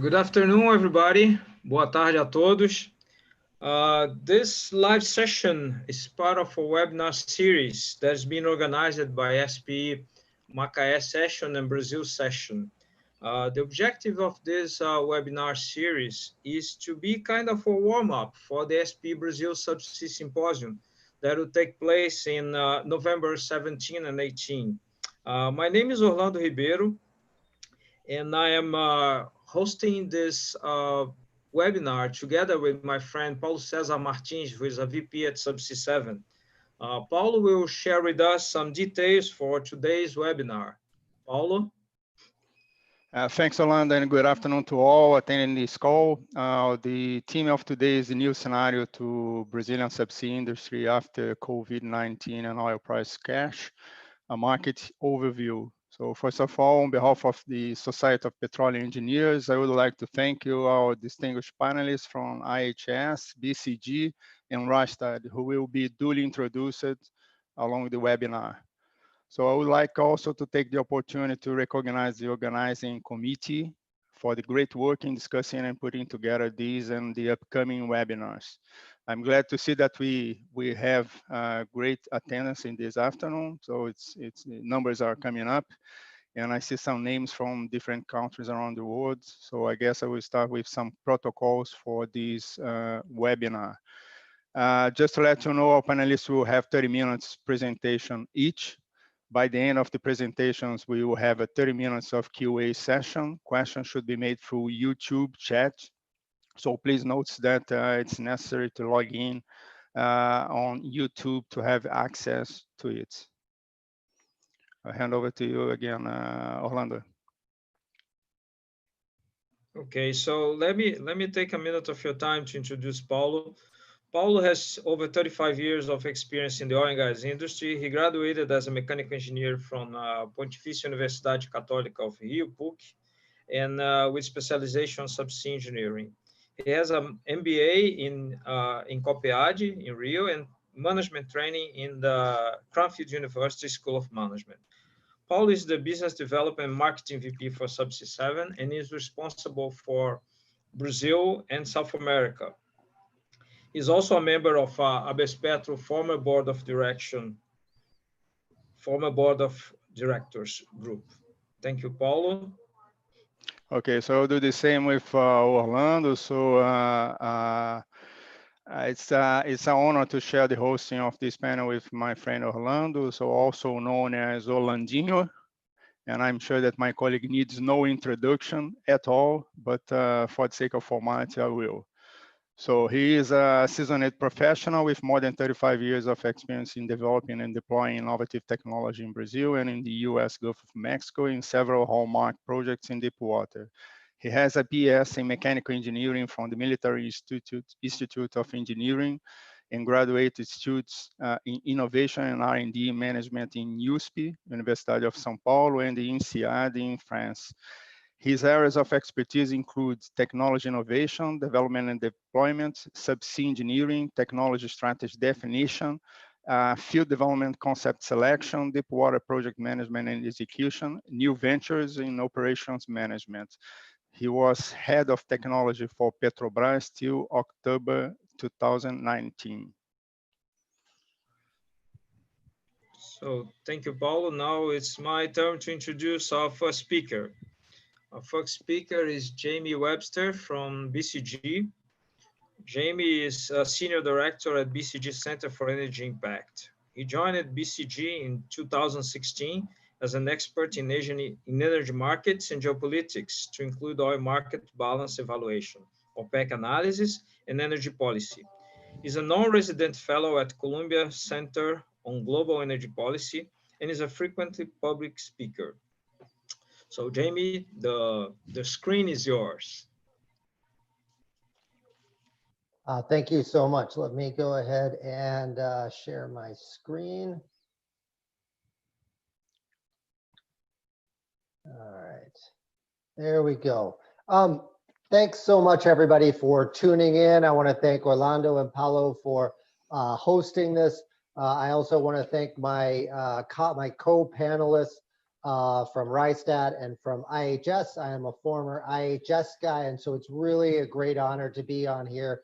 Good afternoon, everybody. Boa tarde a todos. This live session is part of a webinar series that's been organized by SPE Macaé session and Brazil session. The objective of this webinar series is to be kind of a warm-up for the SPE Brazil Subsea Symposium that will take place in November 17 and 18. My name is Orlando Ribeiro, and I am hosting this webinar together with my friend Paulo Cesar Martins, who is a VP at Subsea 7. Paulo will share with us some details for today's webinar. Paulo? Thanks, Orlando, and good afternoon to all attending this call. The theme of today is the new scenario to Brazilian subsea industry after COVID-19 and oil price crash, a market overview. So first of all, on behalf of the Society of Petroleum Engineers, I would like to thank you, our distinguished panelists from IHS, BCG, and Rystad, who will be duly introduced along the webinar. So I would like also to take the opportunity to recognize the organizing committee for the great work in discussing and putting together these and the upcoming webinars. I'm glad to see that we have great attendance in this afternoon. So the numbers are coming up, and I see some names from different countries around the world. So I guess I will start with some protocols for this webinar. Just to let you know, our panelists will have 30 minutes presentation each. By the end of the presentations, we will have a 30 minutes of QA session. Questions should be made through YouTube chat. So please note that it's necessary to log in on YouTube to have access to it. I'll hand over to you again, Orlando. Okay, so let me take a minute of your time to introduce Paulo. Paulo has over 35 years of experience in the oil and gas industry. He graduated as a mechanical engineer from Pontifícia Universidade Católica of Rio, PUC, and with specialization on subsea engineering. He has an MBA in COPEAD in Rio and management training in the Cranfield University School of Management. Paulo is the business development and marketing VP for Subsea 7 and is responsible for Brazil and South America. He's also a member of Abespetro former board of directors group. Thank you, Paulo. Okay, so I'll do the same with Orlando. So it's an honor to share the hosting of this panel with my friend Orlando, so also known as Orlandinho. And I'm sure that my colleague needs no introduction at all, but for the sake of formality, I will. So he is a seasoned professional with more than 35 years of experience in developing and deploying innovative technology in Brazil and in the US Gulf of Mexico in several hallmark projects in deep water. He has a BS in mechanical engineering from the Military Institute of Engineering and graduate students in innovation and R&D management in USP, Universidade of São Paulo, and the INSEAD in France. His areas of expertise include technology innovation, development and deployment, subsea engineering, technology strategy definition, field development concept selection, deep water project management and execution, new ventures in operations management. He was head of technology for Petrobras till October 2019. So thank you, Paulo. Now it's my turn to introduce our first speaker. Our first speaker is Jamie Webster from BCG. Jamie is a senior director at BCG Center for Energy Impact. He joined BCG in 2016 as an expert in energy markets and geopolitics to include oil market balance evaluation, OPEC analysis, and energy policy. He's a non-resident fellow at Columbia Center on Global Energy Policy and is a frequently public speaker. So Jamie, the screen is yours. Thank you so much. Let me go ahead and share my screen. All right, there we go. Thanks so much, everybody, for tuning in. I want to thank Orlando and Paulo for hosting this. I also want to thank my co-panelists from Rystad and from IHS. I am a former IHS guy, and so it's really a great honor to be on here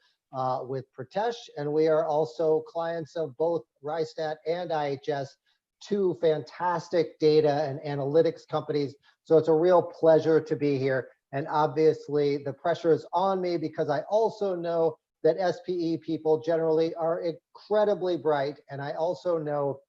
with Pratesh. And we are also clients of both Rystad and IHS, two fantastic data and analytics companies. So it's a real pleasure to be here. And obviously the pressure is on me because I also know that SPE people generally are incredibly bright. And I also know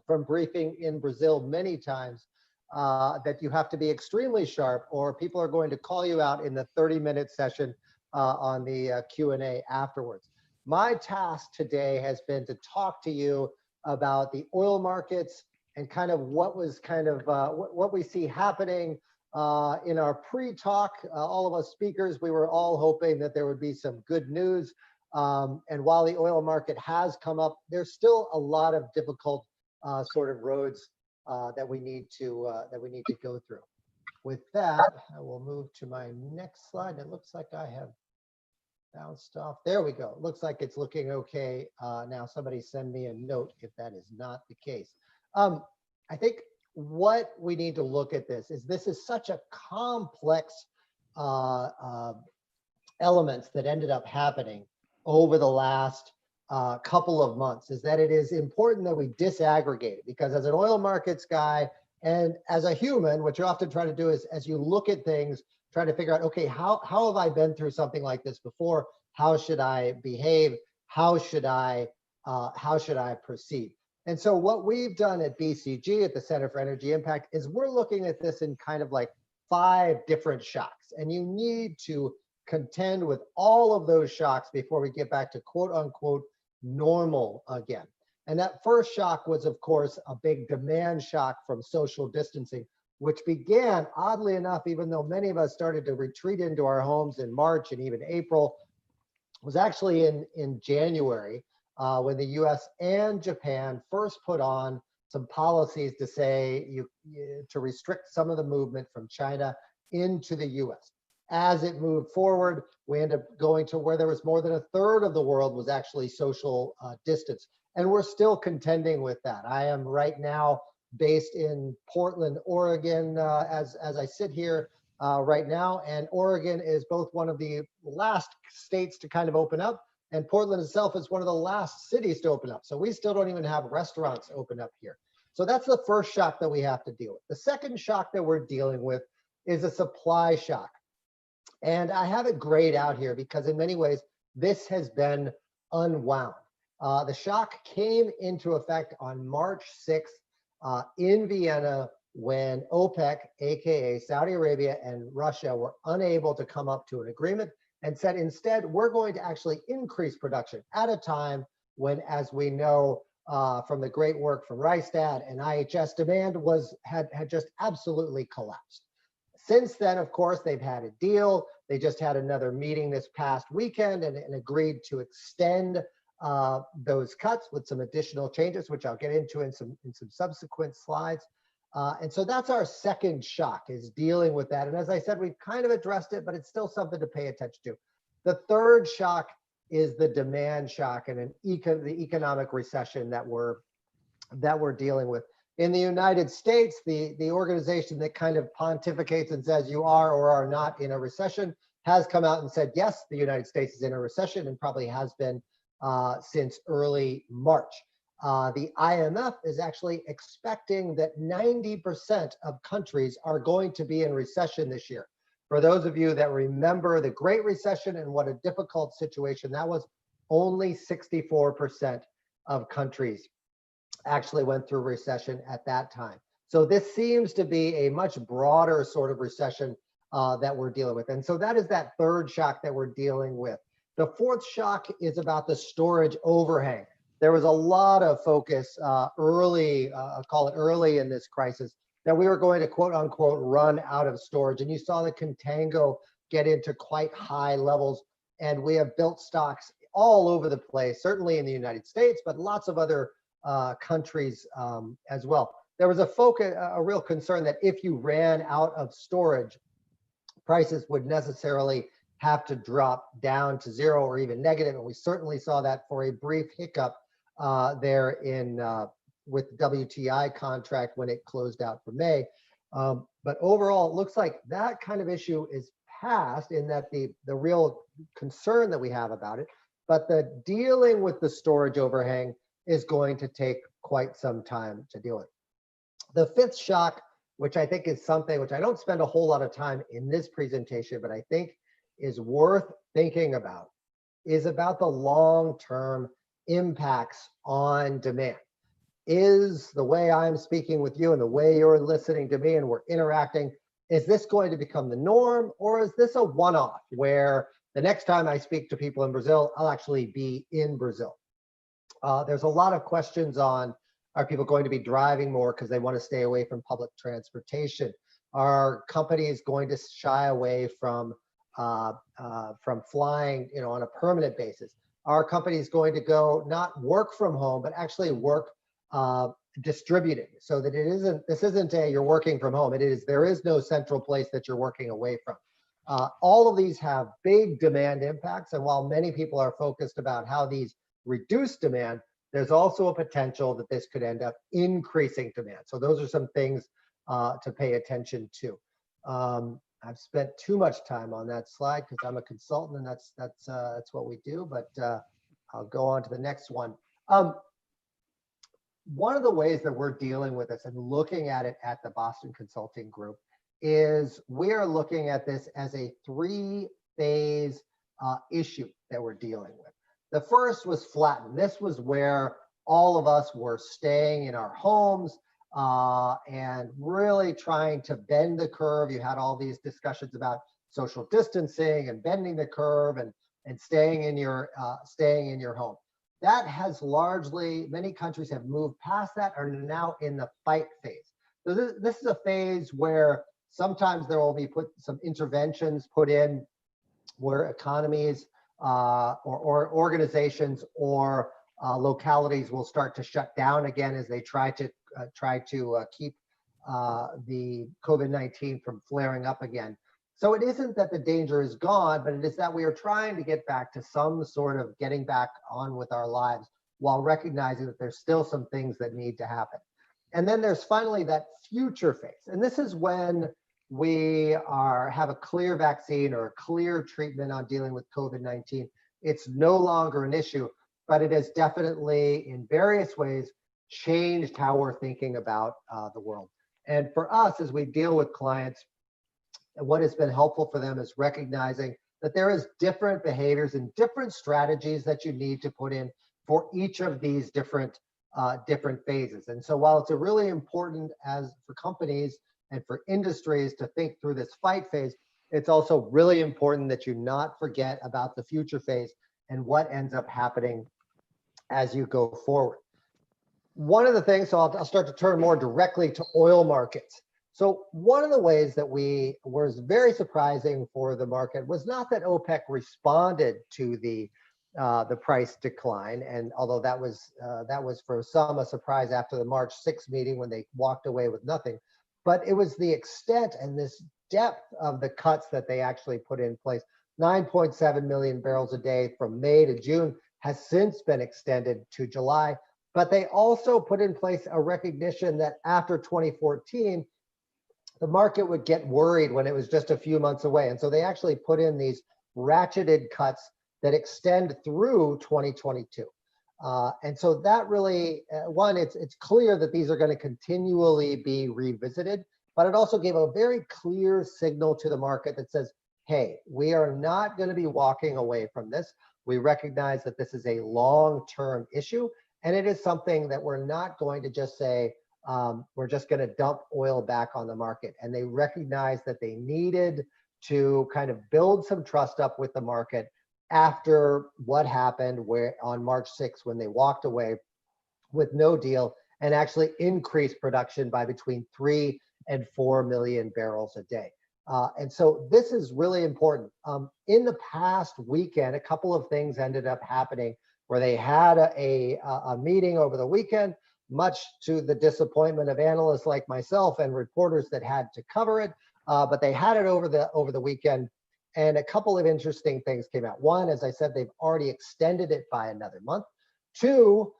from briefing in Brazil many times that you have to be extremely sharp or people are going to call you out in the 30-minute session on the Q&A afterwards. My task today has been to talk to you about the oil markets and kind of what was kind of what we see happening in our pre-talk. All of us speakers, we were all hoping that there would be some good news. And while the oil market has come up, there's still a lot of difficult sort of roads that we need to go through. With that, I will move to my next slide. It looks like I have bounced off. There we go. Looks like it's looking okay. Now somebody send me a note if that is not the case. I think what we need to look at this is such a complex elements that ended up happening over the last couple of months, is that it is important that we disaggregate it, because as an oil markets guy and as a human, what you often try to do is, as you look at things, try to figure out, okay, how have I been through something like this before? How should I behave? How should I proceed? And so what we've done at BCG, at the Center for Energy Impact, is we're looking at this in kind of like 5 different shocks. And you need to contend with all of those shocks before we get back to quote unquote normal again. And that first shock was, of course, a big demand shock from social distancing, which began, oddly enough, even though many of us started to retreat into our homes in March and even April, was actually in January, when the US and Japan first put on some policies to say to restrict some of the movement from China into the US. As it moved forward, we ended up going to where there was more than 1/3 of the world was actually social distance. And we're still contending with that. I am right now based in Portland, Oregon, as I sit here right now. And Oregon is both one of the last states to kind of open up, and Portland itself is one of the last cities to open up. So we still don't even have restaurants open up here. So that's the first shock that we have to deal with. The second shock that we're dealing with is a supply shock. And I have it grayed out here because in many ways, this has been unwound. The shock came into effect on March 6th in Vienna when OPEC, AKA Saudi Arabia and Russia, were unable to come up to an agreement and said, instead, we're going to actually increase production at a time when, as we know from the great work from Rystad and IHS, demand had just absolutely collapsed. Since then, of course, they've had a deal. They just had another meeting this past weekend and agreed to extend those cuts with some additional changes, which I'll get into in some subsequent slides. And so that's our second shock, is dealing with that. And as I said, we've kind of addressed it, but it's still something to pay attention to. The third shock is the demand shock and the economic recession that we're dealing with. In the United States, the organization that kind of pontificates and says you are or are not in a recession has come out and said, yes, the United States is in a recession and probably has been since early March. The IMF is actually expecting that 90% of countries are going to be in recession this year. For those of you that remember the Great Recession and what a difficult situation that was, only 64% of countries actually went through recession at that time. So this seems to be a much broader sort of recession that we're dealing with. And so that is that third shock that we're dealing with. The fourth shock is about the storage overhang. There was a lot of focus early, I'll call it early in this crisis, that we were going to quote unquote run out of storage. And you saw the contango get into quite high levels. And we have built stocks all over the place, certainly in the United States, but lots of other countries as well. There was a real concern that if you ran out of storage, prices would necessarily have to drop down to zero or even negative. And we certainly saw that for a brief hiccup there with WTI contract when it closed out for May. But overall, it looks like that kind of issue is past, in that the real concern that we have about it, but the dealing with the storage overhang is going to take quite some time to deal with. The fifth shock, which I think is something which I don't spend a whole lot of time in this presentation, but I think is worth thinking about, is about the long-term impacts on demand. Is the way I'm speaking with you and the way you're listening to me and we're interacting, is this going to become the norm, or is this a one-off where the next time I speak to people in Brazil, I'll actually be in Brazil? There's a lot of questions on, are people going to be driving more because they want to stay away from public transportation? Are companies going to shy away from flying, on a permanent basis? Are companies going to go not work from home, but actually work distributed, so that this isn't a you're working from home. There is no central place that you're working away from. All of these have big demand impacts, and while many people are focused about how these reduce demand, there's also a potential that this could end up increasing demand. So those are some things to pay attention to. I've spent too much time on that slide because I'm a consultant, and that's what we do. But I'll go on to the next one. One of the ways that we're dealing with this and looking at it at the Boston Consulting Group is we are looking at this as a three-phase issue that we're dealing with. The first was flatten. This was where all of us were staying in our homes and really trying to bend the curve. You had all these discussions about social distancing and bending the curve and staying in your home. That has largely, many countries have moved past that, are now in the fight phase. So this is a phase where sometimes there will be some interventions put in where economies or organizations or localities will start to shut down again as they try to keep the COVID-19 from flaring up again. So it isn't that the danger is gone, but it is that we are trying to get back to some sort of getting back on with our lives while recognizing that there's still some things that need to happen. And then there's finally that future phase. And this is when we have a clear vaccine or a clear treatment on dealing with COVID-19. It's no longer an issue, but it has definitely in various ways changed how we're thinking about the world. And for us, as we deal with clients, what has been helpful for them is recognizing that there is different behaviors and different strategies that you need to put in for each of these different phases. And so while it's a really important for companies and for industries to think through this fight phase, it's also really important that you not forget about the future phase and what ends up happening as you go forward. One of the things, so I'll start to turn more directly to oil markets. So one of the ways that was very surprising for the market was not that OPEC responded to the price decline, and although that was for some a surprise after the March 6th meeting when they walked away with nothing, but it was the extent and this depth of the cuts that they actually put in place. 9.7 million barrels a day from May to June has since been extended to July, but they also put in place a recognition that after 2014, the market would get worried when it was just a few months away. And so they actually put in these ratcheted cuts that extend through 2022. And so that really, it's clear that these are going to continually be revisited, but it also gave a very clear signal to the market that says, hey, we are not going to be walking away from this. We recognize that this is a long-term issue, and it is something that we're not going to just say, we're just going to dump oil back on the market. And they recognized that they needed to kind of build some trust up with the market after what happened on March 6th when they walked away with no deal and actually increased production by between 3 and 4 million barrels a day. And so this is really important. In the past weekend, a couple of things ended up happening where they had a meeting over the weekend, much to the disappointment of analysts like myself and reporters that had to cover it. But they had it over the weekend, and a couple of interesting things came out. One, as I said, they've already extended it by another month. Two,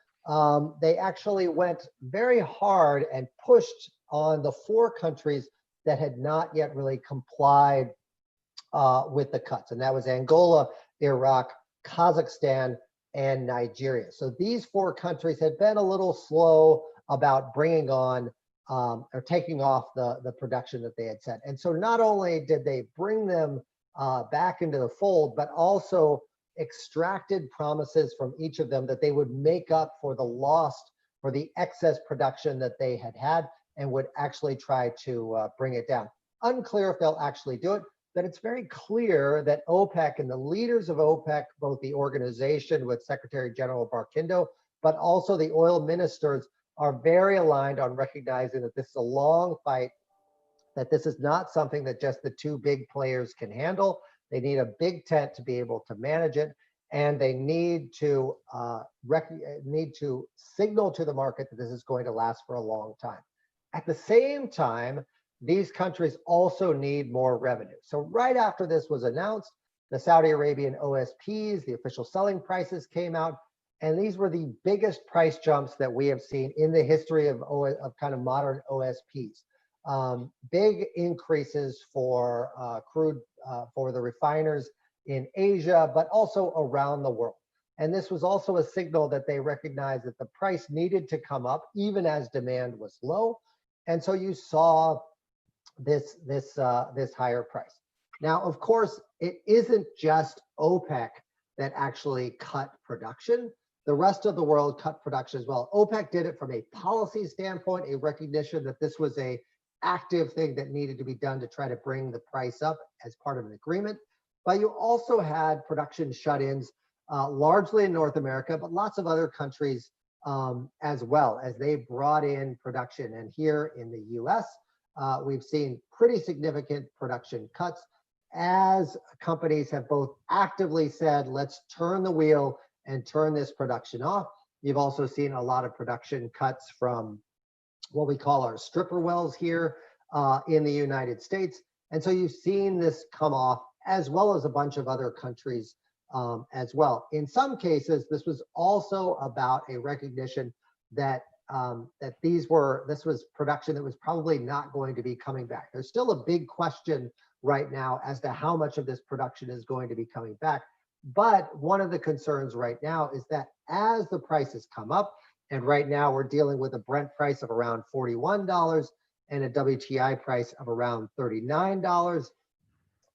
they actually went very hard and pushed on the 4 countries that had not yet really complied with the cuts. And that was Angola, Iraq, Kazakhstan, and Nigeria. So these 4 countries had been a little slow about bringing on or taking off the production that they had set. And so not only did they bring them back into the fold, but also extracted promises from each of them that they would make up for the excess production that they had had, and would actually try to bring it down. Unclear if they'll actually do it, but it's very clear that OPEC and the leaders of OPEC, both the organization with Secretary General Barkindo, but also the oil ministers, are very aligned on recognizing that this is a long fight, that this is not something that just the 2 big players can handle. They need a big tent to be able to manage it, and they need to signal to the market that this is going to last for a long time. At the same time, these countries also need more revenue. So right after this was announced, the Saudi Arabian OSPs, the official selling prices, came out, and these were the biggest price jumps that we have seen in the history of kind of modern OSPs. Big increases for crude for the refiners in Asia, but also around the world. And this was also a signal that they recognized that the price needed to come up even as demand was low. And so you saw this higher price. Now, of course, it isn't just OPEC that actually cut production. The rest of the world cut production as well. OPEC did it from a policy standpoint, a recognition that this was a active thing that needed to be done to try to bring the price up as part of an agreement. But you also had production shut-ins, largely in North America, but lots of other countries as well, as they brought in production. And here in the US, we've seen pretty significant production cuts as companies have both actively said, let's turn the wheel and turn this production off. You've also seen a lot of production cuts from what we call our stripper wells here in the United States. And so you've seen this come off, as well as a bunch of other countries as well. In some cases, this was also about a recognition that this was production that was probably not going to be coming back. There's still a big question right now as to how much of this production is going to be coming back. But one of the concerns right now is that as the prices come up, and right now we're dealing with a Brent price of around $41 and a WTI price of around $39,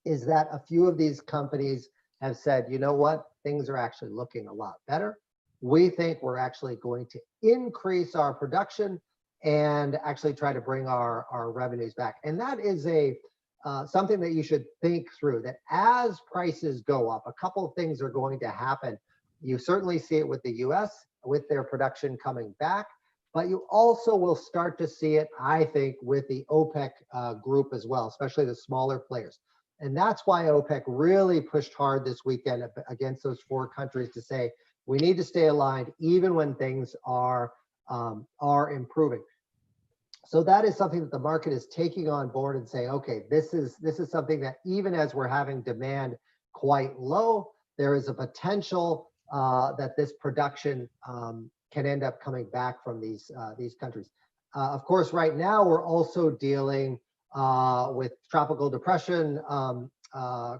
is that a few of these companies have said, you know what, things are actually looking a lot better. We think we're actually going to increase our production and actually try to bring our revenues back. And that is something that you should think through, that as prices go up, a couple of things are going to happen. You certainly see it with the US, with their production coming back, but you also will start to see it, I think, with the OPEC group as well, especially the smaller players. And that's why OPEC really pushed hard this weekend against those 4 countries to say, we need to stay aligned even when things are improving. So that is something that the market is taking on board and saying, okay, this is something that even as we're having demand quite low, there is a potential that this production can end up coming back from these countries. Of course, right now we're also dealing with tropical depression,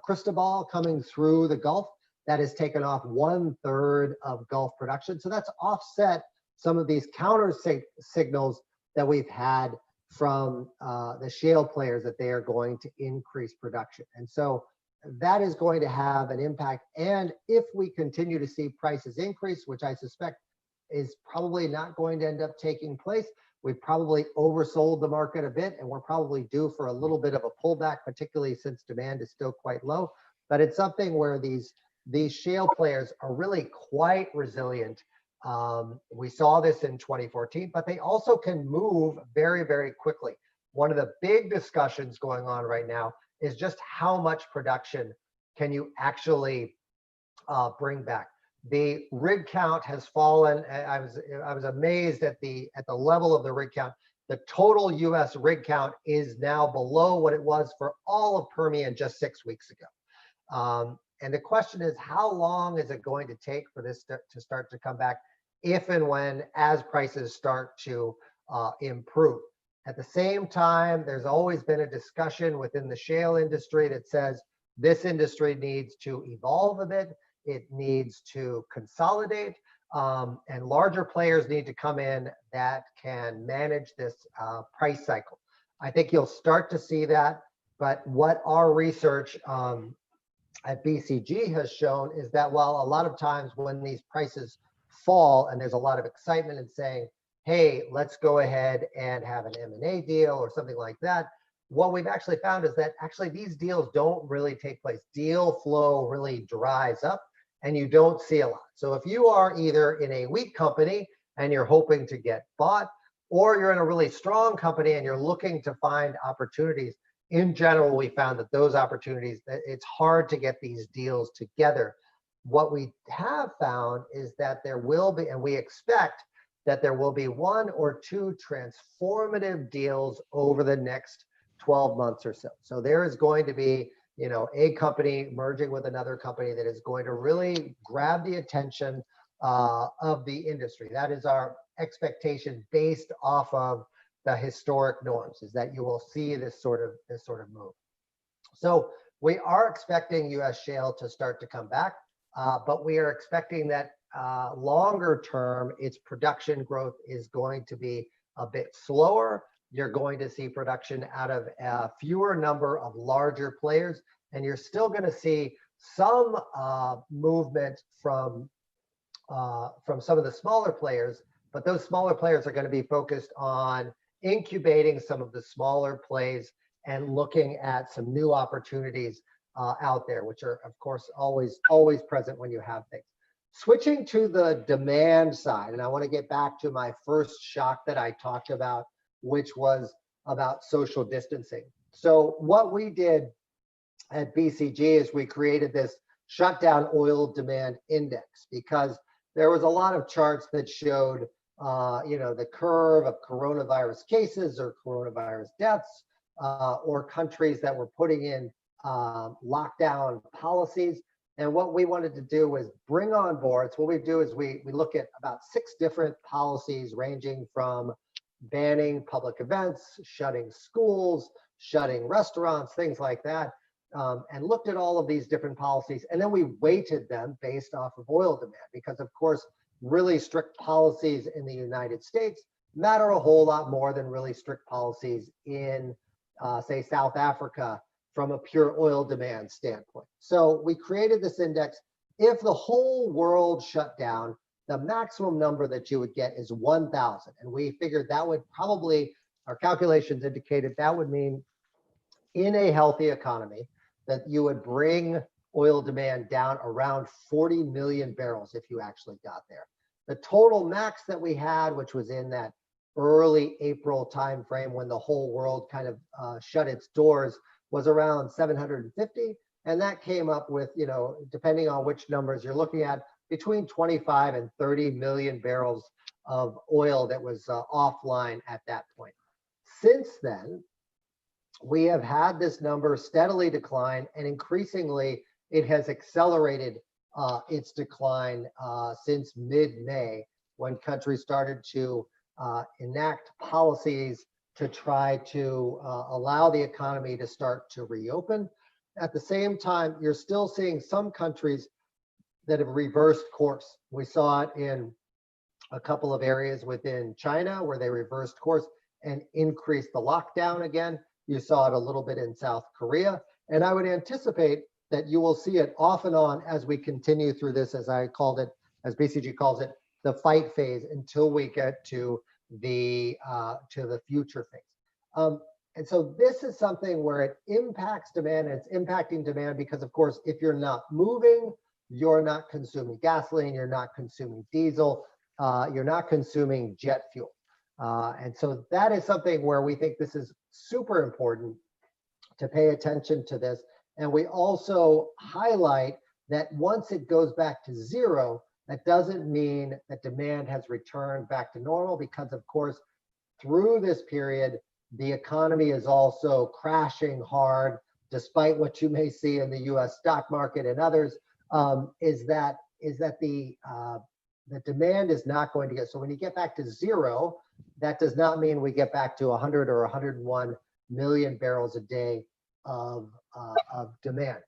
Cristobal coming through the Gulf. That has taken off 1/3 of Gulf production. So that's offset some of these counter signals that we've had from the shale players that they are going to increase production. And so that is going to have an impact. And if we continue to see prices increase, which I suspect is probably not going to end up taking place, we've probably oversold the market a bit, and we're probably due for a little bit of a pullback, particularly since demand is still quite low. But it's something where these shale players are really quite resilient. We saw this in 2014, but they also can move very, very quickly. One of the big discussions going on right now is just how much production can you actually bring back. The rig count has fallen. I was amazed at the level of the rig count. The total US rig count is now below what it was for all of Permian just 6 weeks ago. And the question is, how long is it going to take for this to start to come back, if and when, as prices start to improve? At the same time, there's always been a discussion within the shale industry that says this industry needs to evolve a bit. It needs to consolidate, and larger players need to come in that can manage this price cycle. I think you'll start to see that, but what our research at BCG has shown is that while a lot of times when these prices fall and there's a lot of excitement in saying, hey, let's go ahead and have an M&A deal or something like that, what we've actually found is that actually these deals don't really take place. Deal flow really dries up and you don't see a lot. So if you are either in a weak company and you're hoping to get bought, or you're in a really strong company and you're looking to find opportunities, in general, we found that those opportunities, it's hard to get these deals together. What we have found is that there will be, and we expect that there will be 1 or 2 transformative deals over the next 12 months or so. So there is going to be, you know, a company merging with another company that is going to really grab the attention of the industry. That is our expectation based off of the historic norms, is that you will see this sort of move. So we are expecting U.S. shale to start to come back, but we are expecting that longer term, its production growth is going to be a bit slower. You're going to see production out of a fewer number of larger players, and you're still going to see some movement from some of the smaller players, but those smaller players are going to be focused on incubating some of the smaller plays and looking at some new opportunities out there, which are, of course, always present when you have things. Switching to the demand side, and I want to get back to my first shock that I talked about, which was about social distancing. So what we did at BCG is we created this shutdown oil demand index, because there was a lot of charts that showed you know, the curve of coronavirus cases or coronavirus deaths, or countries that were putting in lockdown policies. And what we wanted to do was bring on board. So what we do is we look at about 6 different policies, ranging from banning public events, shutting schools, shutting restaurants, things like that, and looked at all of these different policies. And then we weighted them based off of oil demand, because of course, really strict policies in the United States matter a whole lot more than really strict policies in, say, South Africa from a pure oil demand standpoint. So we created this index. If the whole world shut down, the maximum number that you would get is 1,000. And we figured that would probably, our calculations indicated that would mean in a healthy economy that you would bring oil demand down around 40 million barrels if you actually got there. The total max that we had, which was in that early April timeframe when the whole world kind of shut its doors, was around 750. And that came up with, you know, depending on which numbers you're looking at, between 25 and 30 million barrels of oil that was offline at that point. Since then, we have had this number steadily decline, and increasingly it has accelerated its decline since mid-May, when countries started to enact policies to try to allow the economy to start to reopen. At the same time, you're still seeing some countries that have reversed course. We saw it in a couple of areas within China where they reversed course and increased the lockdown again. You saw it a little bit in South Korea. And I would anticipate that you will see it off and on as we continue through this, as I called it, as BCG calls it, the fight phase, until we get to the future phase. And so this is something where it impacts demand, and it's impacting demand because, of course, if you're not moving, you're not consuming gasoline, you're not consuming diesel, you're not consuming jet fuel. And so that is something where we think this is super important to pay attention to this. And we also highlight that once it goes back to zero, that doesn't mean that demand has returned back to normal, because of course, through this period, the economy is also crashing hard, despite what you may see in the US stock market and others, is that the demand is not going to get, so when you get back to zero, that does not mean we get back to 100 or 101 million barrels a day of demand.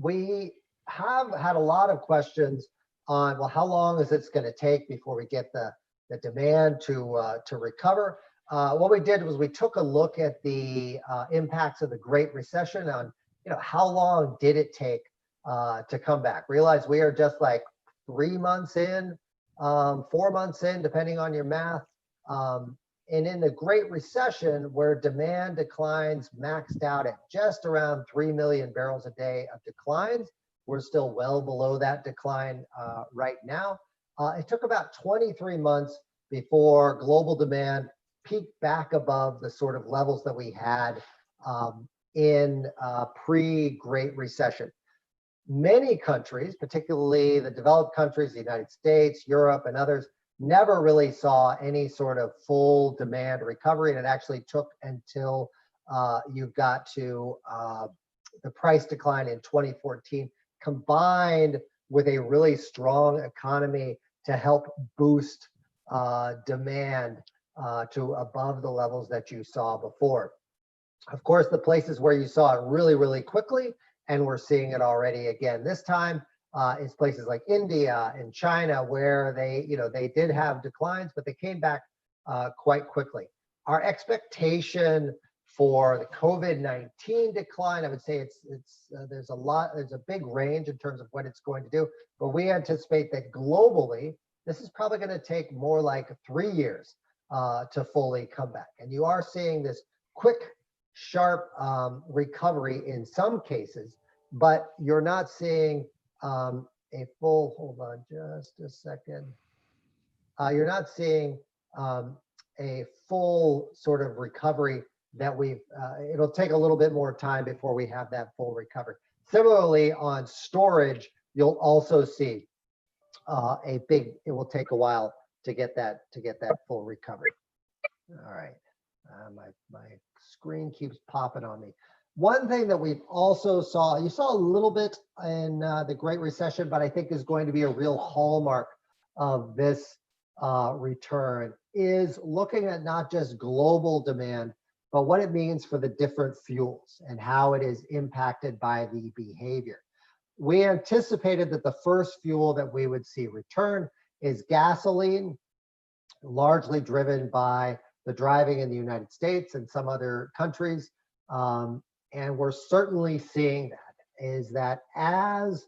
We have had a lot of questions on, well, how long is it going to take before we get the demand to recover? What we did was we took a look at the impacts of the Great Recession on, how long did it take to come back? Realize we are just like 3 months in, 4 months in, depending on your math. And in the Great Recession, where demand declines maxed out at just around 3 million barrels a day of declines, we're still well below that decline right now. It took about 23 months before global demand peaked back above the sort of levels that we had in pre-Great Recession. Many countries, particularly the developed countries, the United States, Europe, and others, never really saw any sort of full demand recovery. And it actually took until you got to the price decline in 2014, combined with a really strong economy to help boost demand to above the levels that you saw before. Of course, the places where you saw it really, really quickly, and we're seeing it already again this time, is places like India and China, where they did have declines, but they came back quite quickly. Our expectation for the COVID-19 decline, I would say there's a big range in terms of what it's going to do, but we anticipate that globally, this is probably going to take more like 3 years to fully come back. And you are seeing this quick, sharp recovery in some cases, but you're not seeing a full, hold on just a second. You're not seeing a full sort of recovery that it'll take a little bit more time before we have that full recovery. Similarly, on storage, you'll also see it will take a while to get that full recovery. All right, my screen keeps popping on me. One thing that we've also you saw a little bit in the Great Recession, but I think is going to be a real hallmark of this return, is looking at not just global demand, but what it means for the different fuels and how it is impacted by the behavior. We anticipated that the first fuel that we would see return is gasoline, largely driven by the driving in the United States and some other countries. And we're certainly seeing that as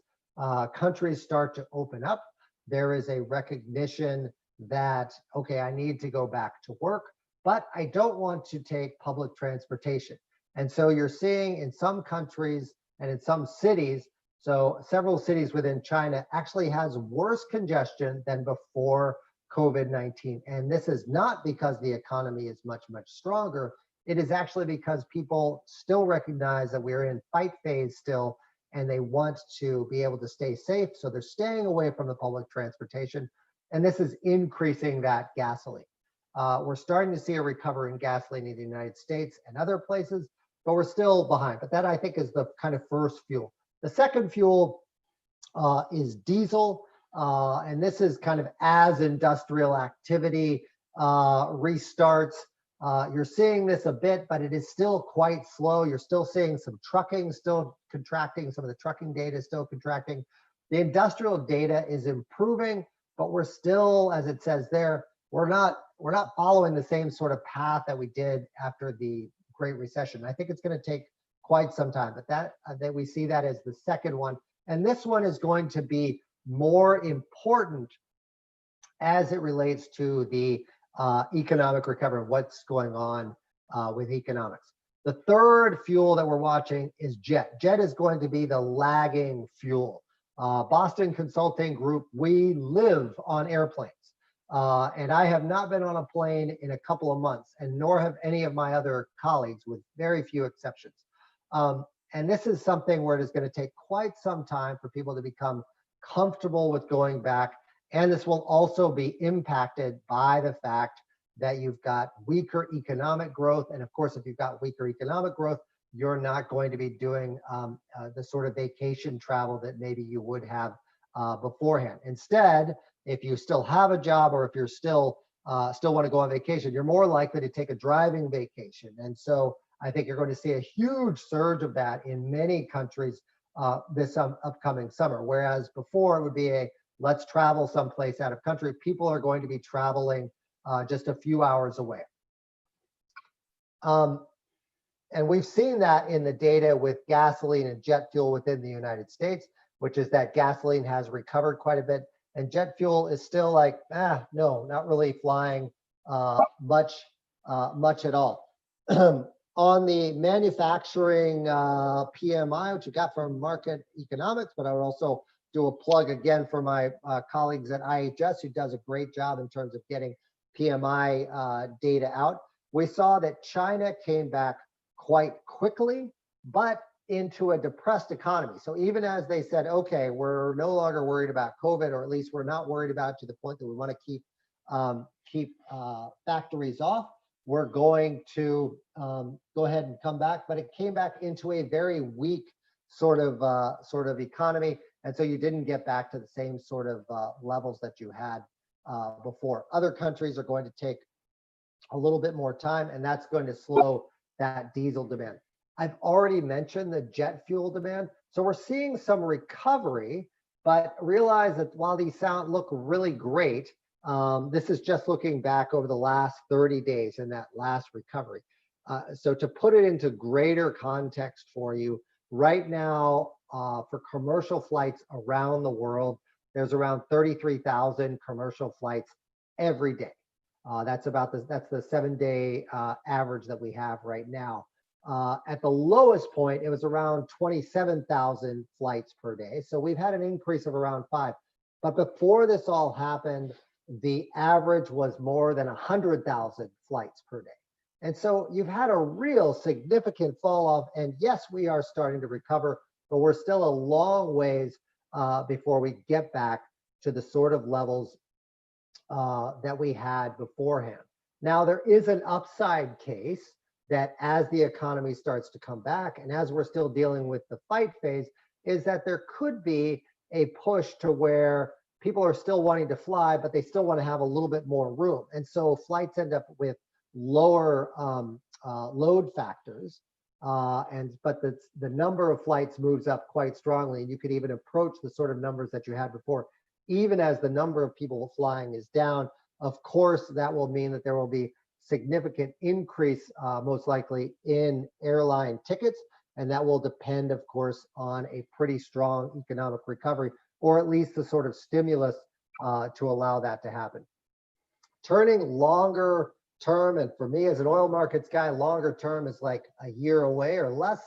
countries start to open up, there is a recognition that, okay, I need to go back to work, but I don't want to take public transportation. And so you're seeing in some countries and in some cities, so several cities within China actually has worse congestion than before COVID-19. And this is not because the economy is much, much stronger. It is actually because people still recognize that we're in fight phase still, and they want to be able to stay safe. So they're staying away from the public transportation. And this is increasing that gasoline. We're starting to see a recovery in gasoline in the United States and other places, but we're still behind. But that, I think, is the kind of first fuel. The second fuel is diesel. And this is kind of as industrial activity restarts. You're seeing this a bit, but it is still quite slow. You're still seeing some trucking still contracting. Some of the trucking data is still contracting. The industrial data is improving, but we're still, as it says there, we're not following the same sort of path that we did after the Great Recession. I think it's going to take quite some time, but that we see that as the second one. And this one is going to be more important as it relates to the economic recovery, what's going on with economics. The third fuel that we're watching is jet. Jet is going to be the lagging fuel. Boston Consulting Group, we live on airplanes. And I have not been on a plane in a couple of months, and nor have any of my other colleagues, with very few exceptions. And this is something where it is going to take quite some time for people to become comfortable with going back. And this will also be impacted by the fact that you've got weaker economic growth. And of course, if you've got weaker economic growth, you're not going to be doing the sort of vacation travel that maybe you would have beforehand. Instead, if you still have a job, or if you're still still want to go on vacation. You're more likely to take a driving vacation. And so I think you're going to see a huge surge of that in many countries this upcoming summer. Whereas before it would be a let's travel someplace out of country. People are going to be traveling just a few hours away. And we've seen that in the data with gasoline and jet fuel within the United States, which is that gasoline has recovered quite a bit. And jet fuel is still like, no, not really flying much at all. On the manufacturing PMI, which you got from Market Economics, but I would also do a plug again for my colleagues at IHS, who does a great job in terms of getting PMI data out. We saw that China came back quite quickly, but into a depressed economy. So even as they said, okay, we're no longer worried about COVID, or at least we're not worried about it to the point that we want to keep factories off, we're going to go ahead and come back. But it came back into a very weak sort of economy, and so you didn't get back to the same sort of levels that you had before. Other countries are going to take a little bit more time, and that's going to slow that diesel demand. I've already mentioned the jet fuel demand. So we're seeing some recovery, but realize that while these look really great, this is just looking back over the last 30 days in that last recovery. So to put it into greater context for you, right now for commercial flights around the world, there's around 33,000 commercial flights every day. That's the 7-day average that we have right now. At the lowest point, it was around 27,000 flights per day. So we've had an increase of around 5. But before this all happened, the average was more than 100,000 flights per day. And so you've had a real significant fall off. And yes, we are starting to recover, but we're still a long ways before we get back to the sort of levels that we had beforehand. Now, there is an upside case that as the economy starts to come back, and as we're still dealing with the fight phase, is that there could be a push to where people are still wanting to fly, but they still want to have a little bit more room. And so flights end up with lower load factors, but the number of flights moves up quite strongly. And you could even approach the sort of numbers that you had before, even as the number of people flying is down. Of course, that will mean that there will be significant increase, most likely, in airline tickets. And that will depend, of course, on a pretty strong economic recovery, or at least the sort of stimulus to allow that to happen. Turning longer term, and for me as an oil markets guy, longer term is like a year away or less.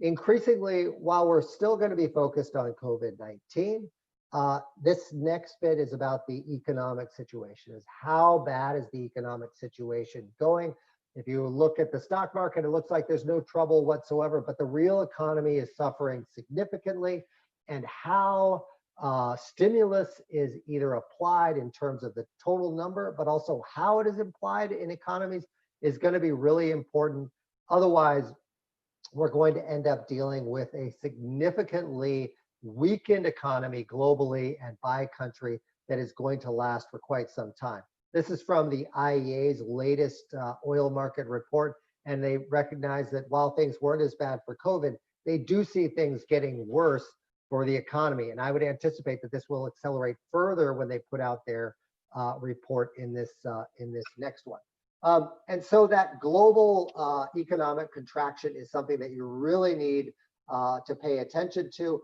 Increasingly, while we're still going to be focused on COVID-19, this next bit is about the economic situation. Is how bad is the economic situation going? If you look at the stock market, it looks like there's no trouble whatsoever, but the real economy is suffering significantly. And how stimulus is either applied in terms of the total number, but also how it is applied in economies is going to be really important. Otherwise, we're going to end up dealing with a significantly weakened economy globally and by country that is going to last for quite some time. This is from the IEA's latest oil market report, and they recognize that while things weren't as bad for COVID, they do see things getting worse for the economy. And I would anticipate that this will accelerate further when they put out their report in this next one. And so that global economic contraction is something that you really need to pay attention to.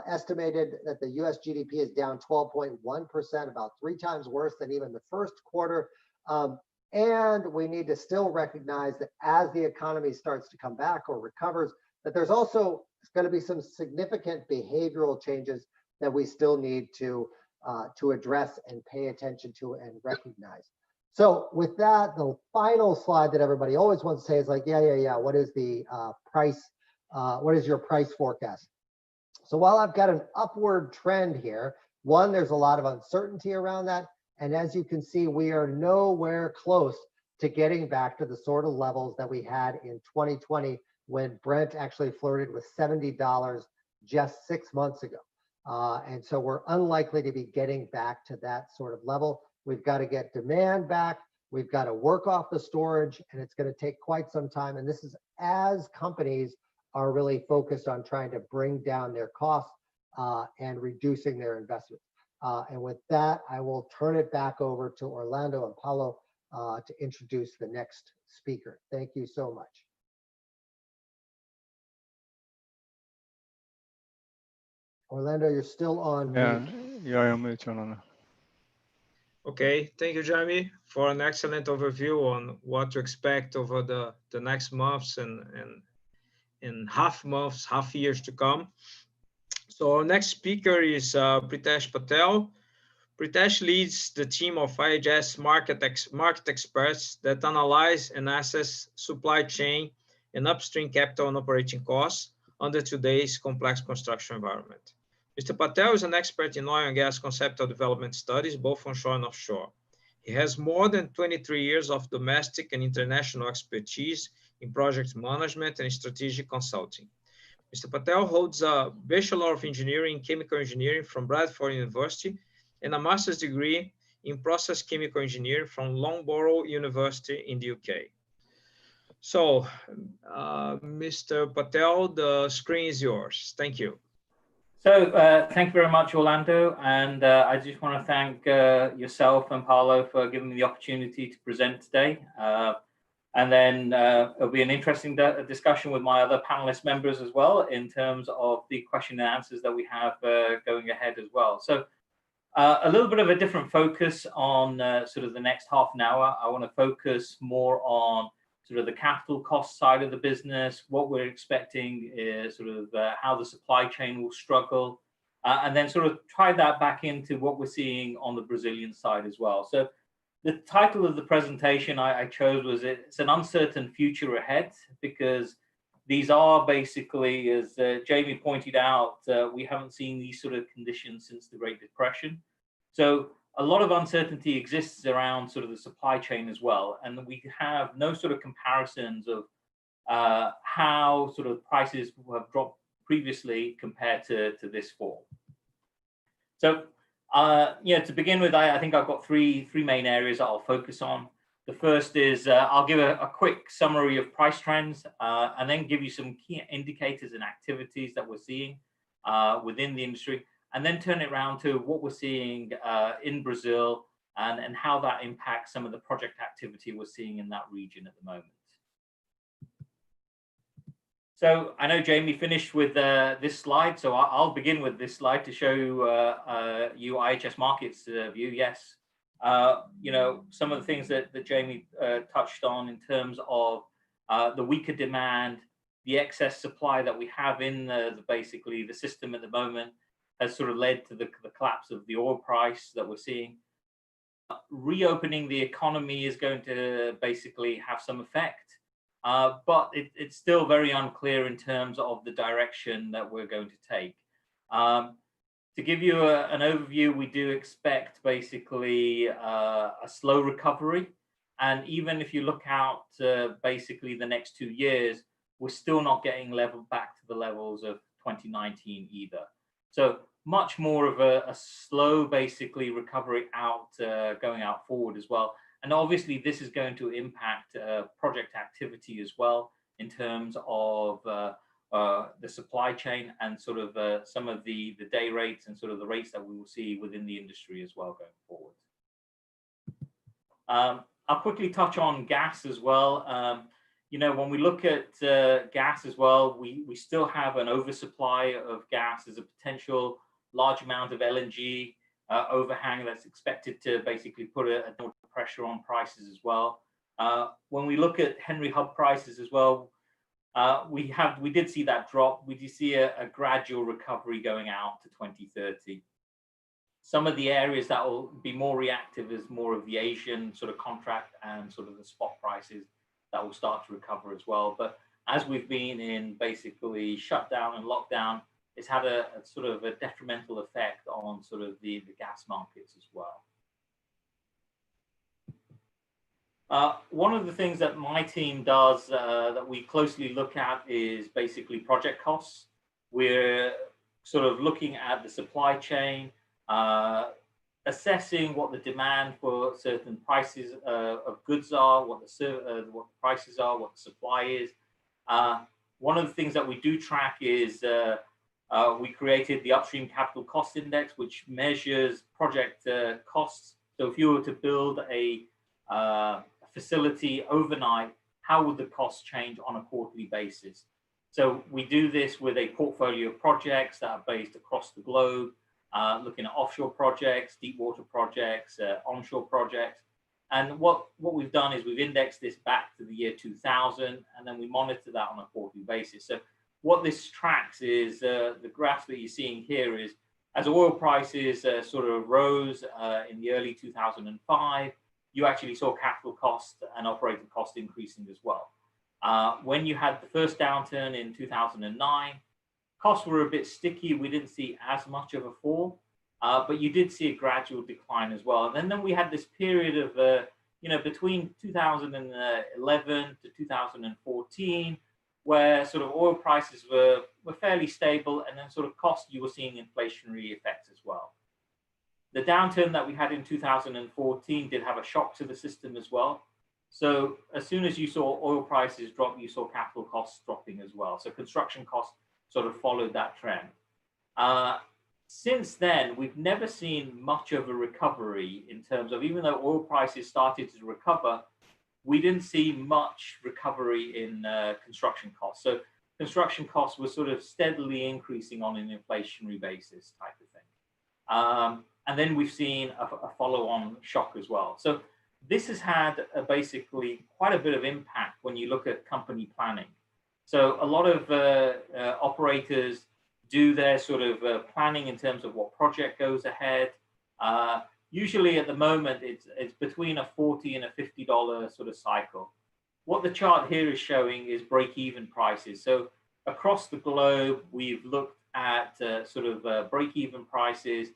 Estimated that the US GDP is down 12.1%, about 3 times worse than even the first quarter. And we need to still recognize that as the economy starts to come back or recovers, that there's also going to be some significant behavioral changes that we still need to address and pay attention to and recognize. So with that, the final slide that everybody always wants to say is like, yeah, what is the price? What is your price forecast? So while I've got an upward trend here, one, there's a lot of uncertainty around that. And as you can see, we are nowhere close to getting back to the sort of levels that we had in 2020 when Brent actually flirted with $70 just 6 months ago. And so we're unlikely to be getting back to that sort of level. We've got to get demand back. We've got to work off the storage, and it's going to take quite some time. And this is as companies are really focused on trying to bring down their costs and reducing their investments. And with that, I will turn it back over to Orlando and Paulo to introduce the next speaker. Thank you so much. Orlando, you're still on mute. Yeah, I'm mute, Orlando. Okay, thank you, Jamie, for an excellent overview on what to expect over the next months and half years to come. So our next speaker is Pritesh Patel. Pritesh leads the team of IHS market experts that analyze and assess supply chain and upstream capital and operating costs under today's complex construction environment. Mr. Patel is an expert in oil and gas conceptual development studies, both onshore and offshore. He has more than 23 years of domestic and international expertise in project management and strategic consulting. Mr. Patel holds a Bachelor of Engineering in Chemical Engineering from Bradford University and a master's degree in Process Chemical Engineering from Loughborough University in the UK. So, Mr. Patel, the screen is yours. Thank you. So thank you very much, Orlando. And I just want to thank yourself and Paulo for giving me the opportunity to present today. And then it'll be an interesting discussion with my other panelist members as well in terms of the question and answers that we have going ahead as well. So a little bit of a different focus on sort of the next half an hour. I want to focus more on sort of the capital cost side of the business, what we're expecting is sort of how the supply chain will struggle, and then sort of tie that back into what we're seeing on the Brazilian side as well. So the title of the presentation I chose was It's an Uncertain Future Ahead, because these are basically, as Jamie pointed out, we haven't seen these sort of conditions since the Great Depression. So a lot of uncertainty exists around sort of the supply chain as well. And we have no sort of comparisons of how sort of prices have dropped previously compared to this fall. So, to begin with, I think I've got three main areas that I'll focus on. The first is I'll give a quick summary of price trends and then give you some key indicators and activities that we're seeing within the industry, and then turn it around to what we're seeing in Brazil and how that impacts some of the project activity we're seeing in that region at the moment. So I know Jamie finished with this slide, so I'll begin with this slide to show you IHS Markit's view. Yes, some of the things that Jamie touched on in terms of the weaker demand, the excess supply that we have in basically the system at the moment has sort of led to the collapse of the oil price that we're seeing. Reopening the economy is going to basically have some effect, but it's still very unclear in terms of the direction that we're going to take. To give you an overview, we do expect basically a slow recovery. And even if you look out basically the next 2 years, we're still not getting leveled back to the levels of 2019 either. So much more of a slow basically recovery going out forward as well. And obviously this is going to impact project activity as well in terms of the supply chain and sort of some of the day rates and sort of the rates that we will see within the industry as well going forward. I'll quickly touch on gas as well. When we look at gas as well, we still have an oversupply of gas. There's a potential large amount of LNG overhang that's expected to basically put a pressure on prices as well. When we look at Henry Hub prices as well, we did see that drop. We did see a gradual recovery going out to 2030. Some of the areas that will be more reactive is more of the Asian sort of contract and sort of the spot prices that will start to recover as well. But as we've been in basically shutdown and lockdown, it's had a sort of a detrimental effect on sort of the gas markets as well. One of the things that my team does that we closely look at is basically project costs. We're sort of looking at the supply chain, assessing what the demand for certain prices of goods are, what the prices are, what the supply is. One of the things that we do track is we created the Upstream Capital Cost Index, which measures project costs. So if you were to build a facility overnight, how would the cost change on a quarterly basis? So we do this with a portfolio of projects that are based across the globe, looking at offshore projects, deep water projects, onshore projects. And what we've done is we've indexed this back to the year 2000, and then we monitor that on a quarterly basis. So what this tracks is the graph that you're seeing here is as oil prices sort of rose in the early 2005, you actually saw capital cost and operating cost increasing as well. When you had the first downturn in 2009, costs were a bit sticky. We didn't see as much of a fall, but you did see a gradual decline as well. And then we had this period of, between 2011 to 2014, where sort of oil prices were fairly stable, and then sort of cost, you were seeing inflationary effects as well. The downturn that we had in 2014 did have a shock to the system as well. So as soon as you saw oil prices drop, you saw capital costs dropping as well. So construction costs sort of followed that trend. Since then, we've never seen much of a recovery in terms of, even though oil prices started to recover, we didn't see much recovery in construction costs. So construction costs were sort of steadily increasing on an inflationary basis type of thing. And then we've seen a follow-on shock as well. So this has had basically quite a bit of impact when you look at company planning. So a lot of operators do their sort of planning in terms of what project goes ahead. Usually at the moment, it's between a $40 and a $50 sort of cycle. What the chart here is showing is break-even prices. So across the globe, we've looked at sort of break-even prices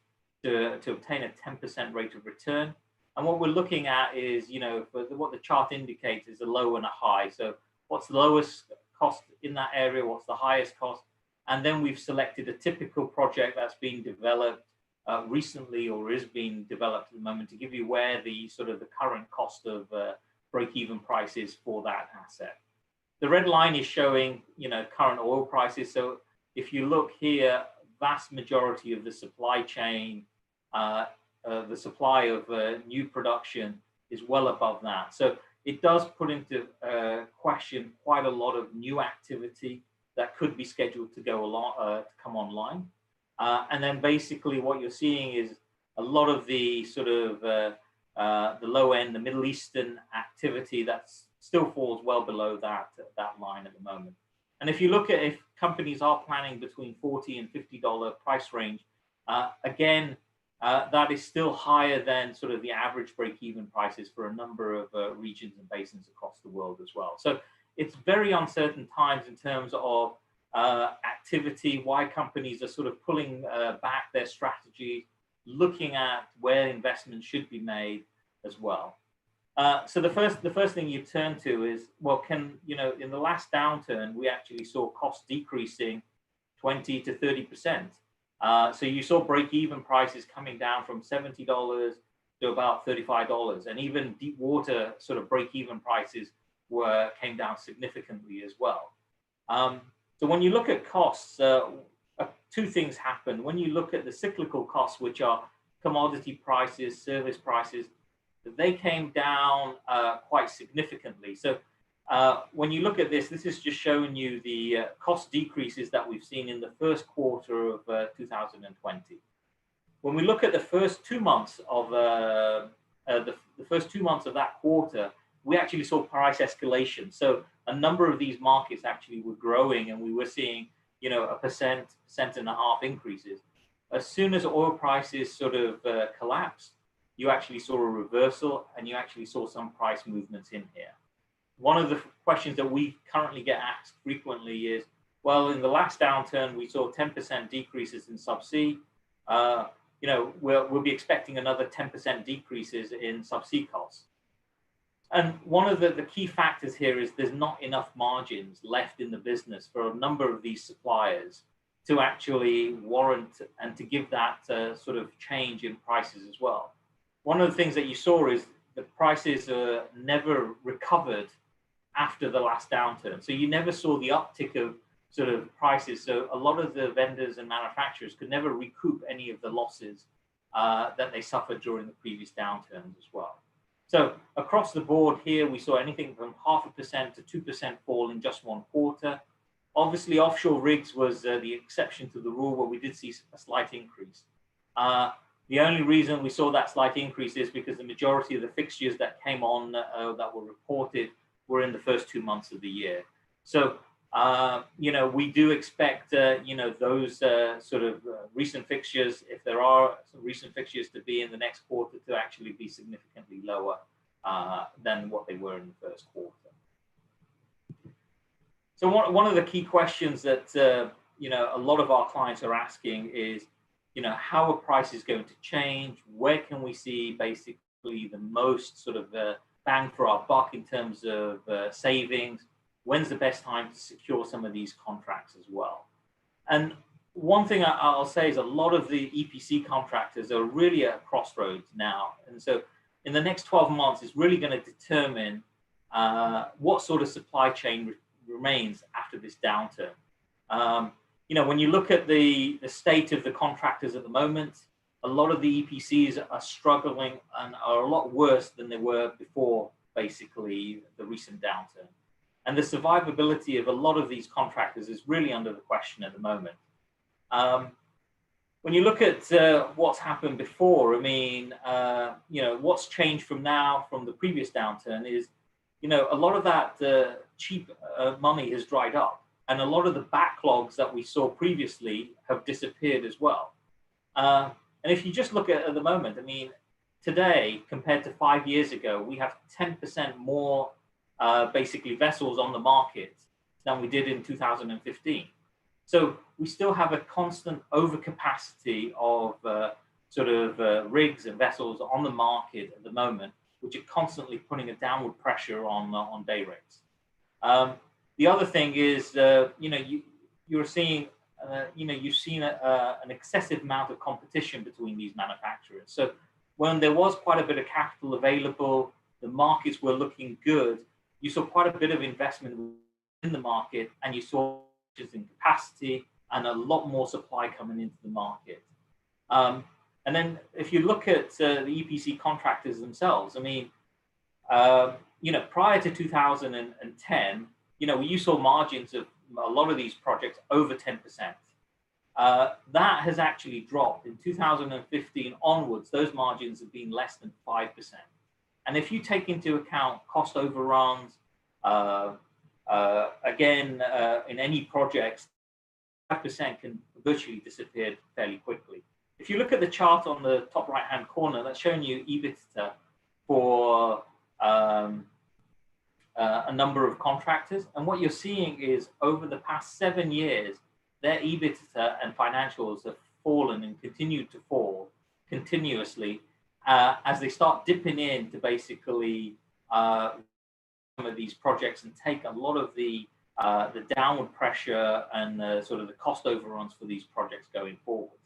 to obtain a 10% rate of return. And what we're looking at is, what the chart indicates is a low and a high. So what's the lowest cost in that area? What's the highest cost? And then we've selected a typical project that's been developed recently or is being developed at the moment to give you where the sort of the current cost of break-even price is for that asset. The red line is showing, current oil prices. So if you look here, vast majority of the supply chain, the supply of new production is well above that. So it does put into question quite a lot of new activity that could be scheduled to go along, to come online. And then basically what you're seeing is a lot of the sort of the low end, the Middle Eastern activity that still falls well below that line at the moment. And if you look at if companies are planning between $40 and $50 price range, again, that is still higher than sort of the average break-even prices for a number of regions and basins across the world as well. So it's very uncertain times in terms of activity, why companies are sort of pulling back their strategy, looking at where investment should be made as well. So the first thing you turn to is, well, in the last downturn, we actually saw costs decreasing 20 to 30%. So you saw break-even prices coming down from $70 to about $35, and even deep water sort of break-even prices came down significantly as well. So when you look at costs, two things happen. When you look at the cyclical costs, which are commodity prices, service prices, they came down quite significantly. So when you look at this is just showing you the cost decreases that we've seen in the first quarter of 2020. When we look at the first 2 months of the first 2 months of that quarter, we actually saw price escalation. So a number of these markets actually were growing, and we were seeing, a 1.5% increases. As soon as oil prices sort of collapsed, you actually saw a reversal, and you actually saw some price movements in here. One of the questions that we currently get asked frequently is, well, in the last downturn, we saw 10% decreases in subsea. We'll be expecting another 10% decreases in subsea costs. And one of the key factors here is there's not enough margins left in the business for a number of these suppliers to actually warrant and to give that sort of change in prices as well. One of the things that you saw is the prices never recovered after the last downturn. So you never saw the uptick of sort of prices. So a lot of the vendors and manufacturers could never recoup any of the losses that they suffered during the previous downturns as well. So across the board here, we saw anything from 0.5% to 2% fall in just one quarter. Obviously, offshore rigs was the exception to the rule, but we did see a slight increase. The only reason we saw that slight increase is because the majority of the fixtures that came on that were reported were in the first 2 months of the year. So, you know, we do expect, you know, those sort of recent fixtures, if there are some recent fixtures to be in the next quarter, to actually be significantly lower than what they were in the first quarter. So one of the key questions that, you know, a lot of our clients are asking is, you know, how are prices going to change? Where can we see basically the most sort of bang for our buck in terms of savings? When's the best time to secure some of these contracts as well? And one thing I'll say is a lot of the EPC contractors are really at a crossroads now. And so in the next 12 months, it's really going to determine what sort of supply chain remains after this downturn. You know, when you look at the state of the contractors at the moment, a lot of the EPCs are struggling and are a lot worse than they were before, basically, the recent downturn. And the survivability of a lot of these contractors is really under the question at the moment. When you look at what's happened before, I mean, you know, what's changed from now, from the previous downturn is, you know, a lot of that cheap money has dried up. And a lot of the backlogs that we saw previously have disappeared as well. And if you just look at the moment, I mean, today, compared to 5 years ago, we have 10% more basically vessels on the market than we did in 2015. So we still have a constant overcapacity of sort of rigs and vessels on the market at the moment, which are constantly putting a downward pressure on day rates. The other thing is, you know, you're seeing, you know, you've seen an excessive amount of competition between these manufacturers. So when there was quite a bit of capital available, the markets were looking good, you saw quite a bit of investment in the market, and you saw changes in capacity and a lot more supply coming into the market. And then if you look at the EPC contractors themselves, I mean, you know, prior to 2010, you know, you saw margins of a lot of these projects over 10%. That has actually dropped. In 2015 onwards, those margins have been less than 5%. And if you take into account cost overruns, again, in any projects, 5% can virtually disappear fairly quickly. If you look at the chart on the top right-hand corner, that's showing you EBITDA for a number of contractors. And what you're seeing is over the past 7 years, their EBITDA and financials have fallen and continue to fall continuously as they start dipping in to basically some of these projects and take a lot of the downward pressure and sort of the cost overruns for these projects going forward.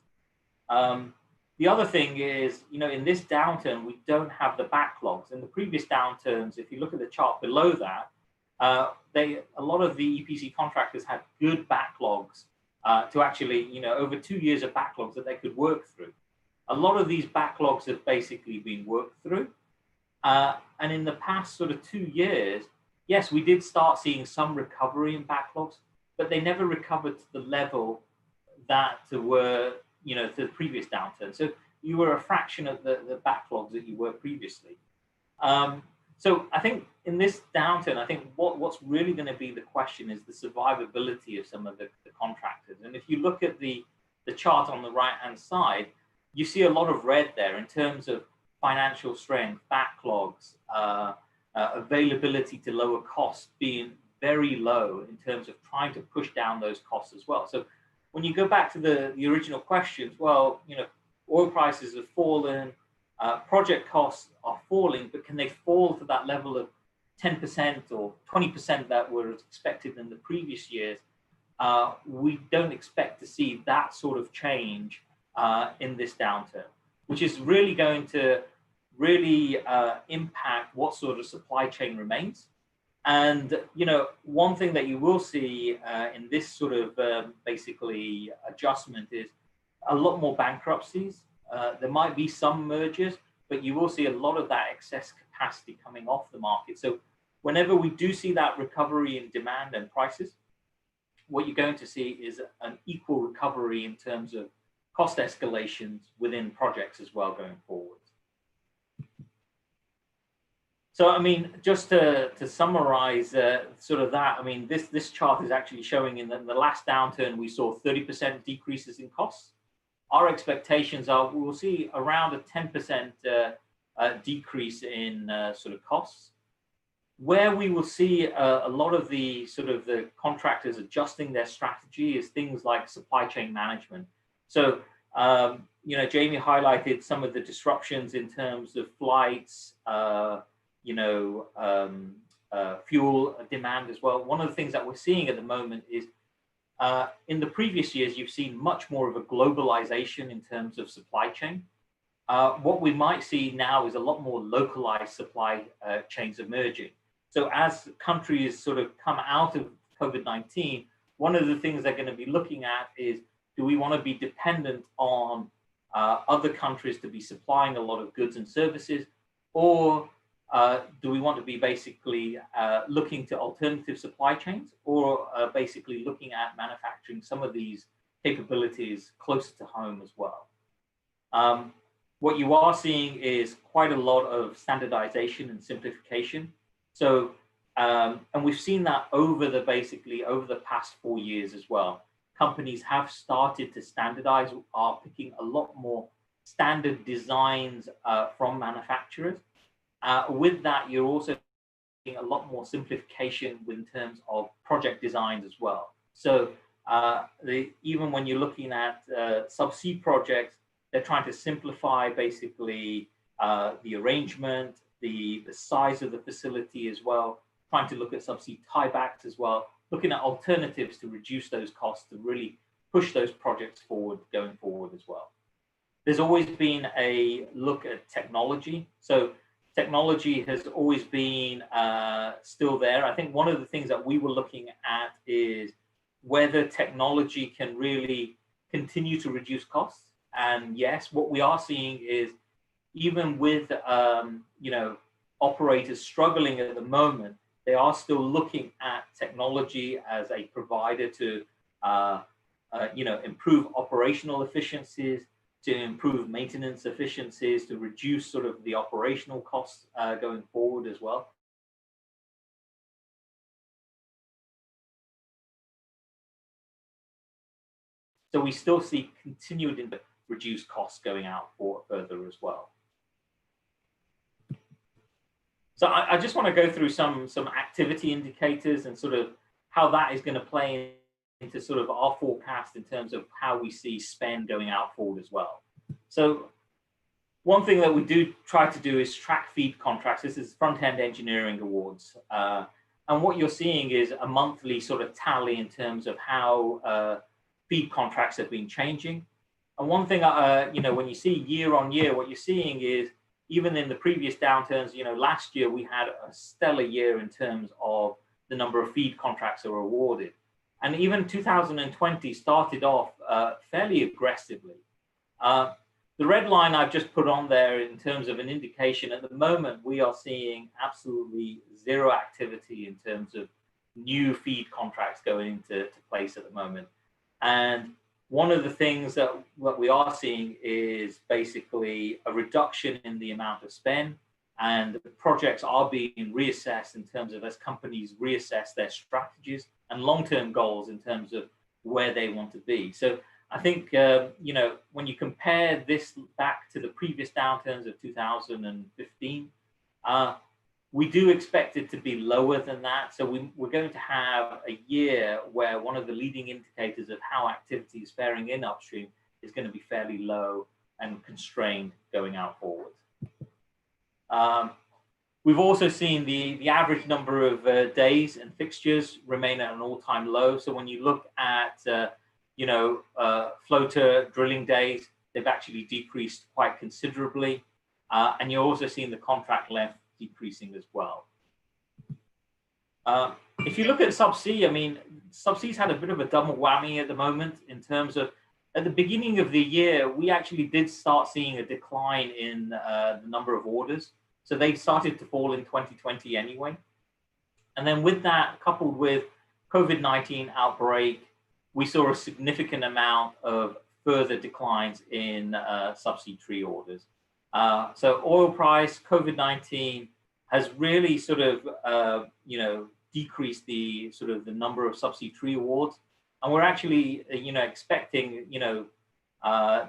The other thing is, you know, in this downturn, we don't have the backlogs. In the previous downturns, if you look at the chart below that, a lot of the EPC contractors had good backlogs to actually, you know, over 2 years of backlogs that they could work through. A lot of these backlogs have basically been worked through. And in the past sort of 2 years, yes, we did start seeing some recovery in backlogs, but they never recovered to the level that were, you know, to the previous downturn. So you were a fraction of the backlogs that you were previously. So I think in this downturn, I think what's really going to be the question is the survivability of some of the contractors. And if you look at the chart on the right-hand side, you see a lot of red there in terms of financial strength, backlogs, availability to lower costs being very low in terms of trying to push down those costs as well. So when you go back to the original questions, well, you know, oil prices have fallen, project costs are falling, but can they fall to that level of 10% or 20% that were expected in the previous years? we don't expect to see that sort of change in this downturn, which is really going to impact what sort of supply chain remains. And, you know, one thing that you will see in this sort of basically adjustment is a lot more bankruptcies. There might be some mergers, but you will see a lot of that excess capacity coming off the market. So whenever we do see that recovery in demand and prices, what you're going to see is an equal recovery in terms of cost escalations within projects as well going forward. So, I mean, just to summarize sort of that, I mean, this chart is actually showing in the last downturn, we saw 30% decreases in costs. Our expectations are we will see around a 10% decrease in sort of costs. Where we will see a lot of the sort of the contractors adjusting their strategy is things like supply chain management. So, you know, Jamie highlighted some of the disruptions in terms of flights, you know, fuel demand as well. One of the things that we're seeing at the moment is in the previous years, you've seen much more of a globalization in terms of supply chain. What we might see now is a lot more localized supply chains emerging. So as countries sort of come out of COVID-19, one of the things they're going to be looking at is, do we want to be dependent on other countries to be supplying a lot of goods and services, or do we want to be basically looking to alternative supply chains, or basically looking at manufacturing some of these capabilities closer to home as well? What you are seeing is quite a lot of standardization and simplification. So, and we've seen that over the past 4 years as well. Companies have started to standardize, are picking a lot more standard designs from manufacturers. With that, you're also seeing a lot more simplification in terms of project designs as well. So even when you're looking at subsea projects, they're trying to simplify basically the arrangement, the size of the facility as well, trying to look at subsea tiebacks as well, looking at alternatives to reduce those costs, to really push those projects forward going forward as well. There's always been a look at technology. So technology has always been still there. I think one of the things that we were looking at is whether technology can really continue to reduce costs. And yes, what we are seeing is even with you know, operators struggling at the moment, they are still looking at technology as a provider to you know, improve operational efficiencies, to improve maintenance efficiencies, to reduce sort of the operational costs going forward as well. So we still see continued reduced costs going out for further as well. So I just want to go through some activity indicators and sort of how that is going to play into sort of our forecast in terms of how we see spend going out forward as well. So one thing that we do try to do is track FEED contracts. This is front-end engineering awards. And what you're seeing is a monthly sort of tally in terms of how FEED contracts have been changing. And one thing, you know, when you see year on year, what you're seeing is even in the previous downturns, you know, last year we had a stellar year in terms of the number of FEED contracts that were awarded. And even 2020 started off fairly aggressively. The red line I've just put on there in terms of an indication, at the moment, we are seeing absolutely zero activity in terms of new FEED contracts going into place at the moment. And one of the things that what we are seeing is basically a reduction in the amount of spend, and the projects are being reassessed in terms of as companies reassess their strategies and long-term goals in terms of where they want to be. So I think, you know, when you compare this back to the previous downturns of 2015, we do expect it to be lower than that. So we're going to have a year where one of the leading indicators of how activity is faring in upstream is going to be fairly low and constrained going out forward. We've also seen the average number of days and fixtures remain at an all-time low. So when you look at, floater drilling days, they've actually decreased quite considerably. And you're also seeing the contract length decreasing as well. If you look at Subsea, I mean, Subsea's had a bit of a double whammy at the moment in terms of, at the beginning of the year, we actually did start seeing a decline in the number of orders. So they started to fall in 2020 anyway. And then with that, coupled with COVID-19 outbreak, we saw a significant amount of further declines in subsea tree orders. So oil price, COVID-19 has really sort of, decreased the number of subsea tree awards. And we're actually, expecting,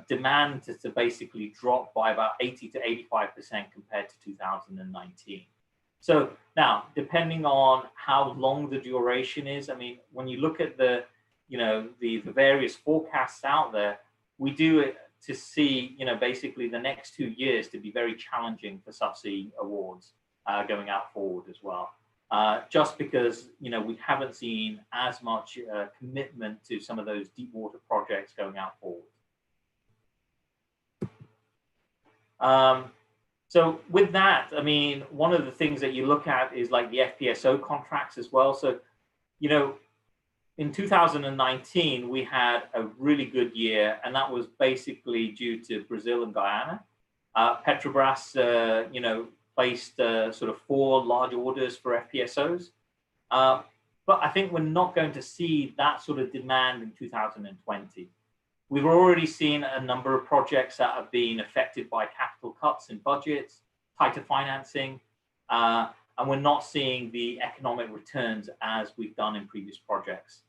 demand to basically drop by about 80 to 85% compared to 2019. So now, depending on how long the duration is, I mean, when you look at the various forecasts out there, we do to see, basically the next 2 years to be very challenging for subsea awards going out forward as well. Just because, we haven't seen as much commitment to some of those deep water projects going out forward. So with that, I mean, one of the things that you look at is like the FPSO contracts as well. So, in 2019, we had a really good year, and that was basically due to Brazil and Guyana. Petrobras, placed sort of 4 large orders for FPSOs. But I think we're not going to see that sort of demand in 2020. We've already seen a number of projects that have been affected by capital cuts in budgets, tighter financing, and we're not seeing the economic returns as we've done in previous projects.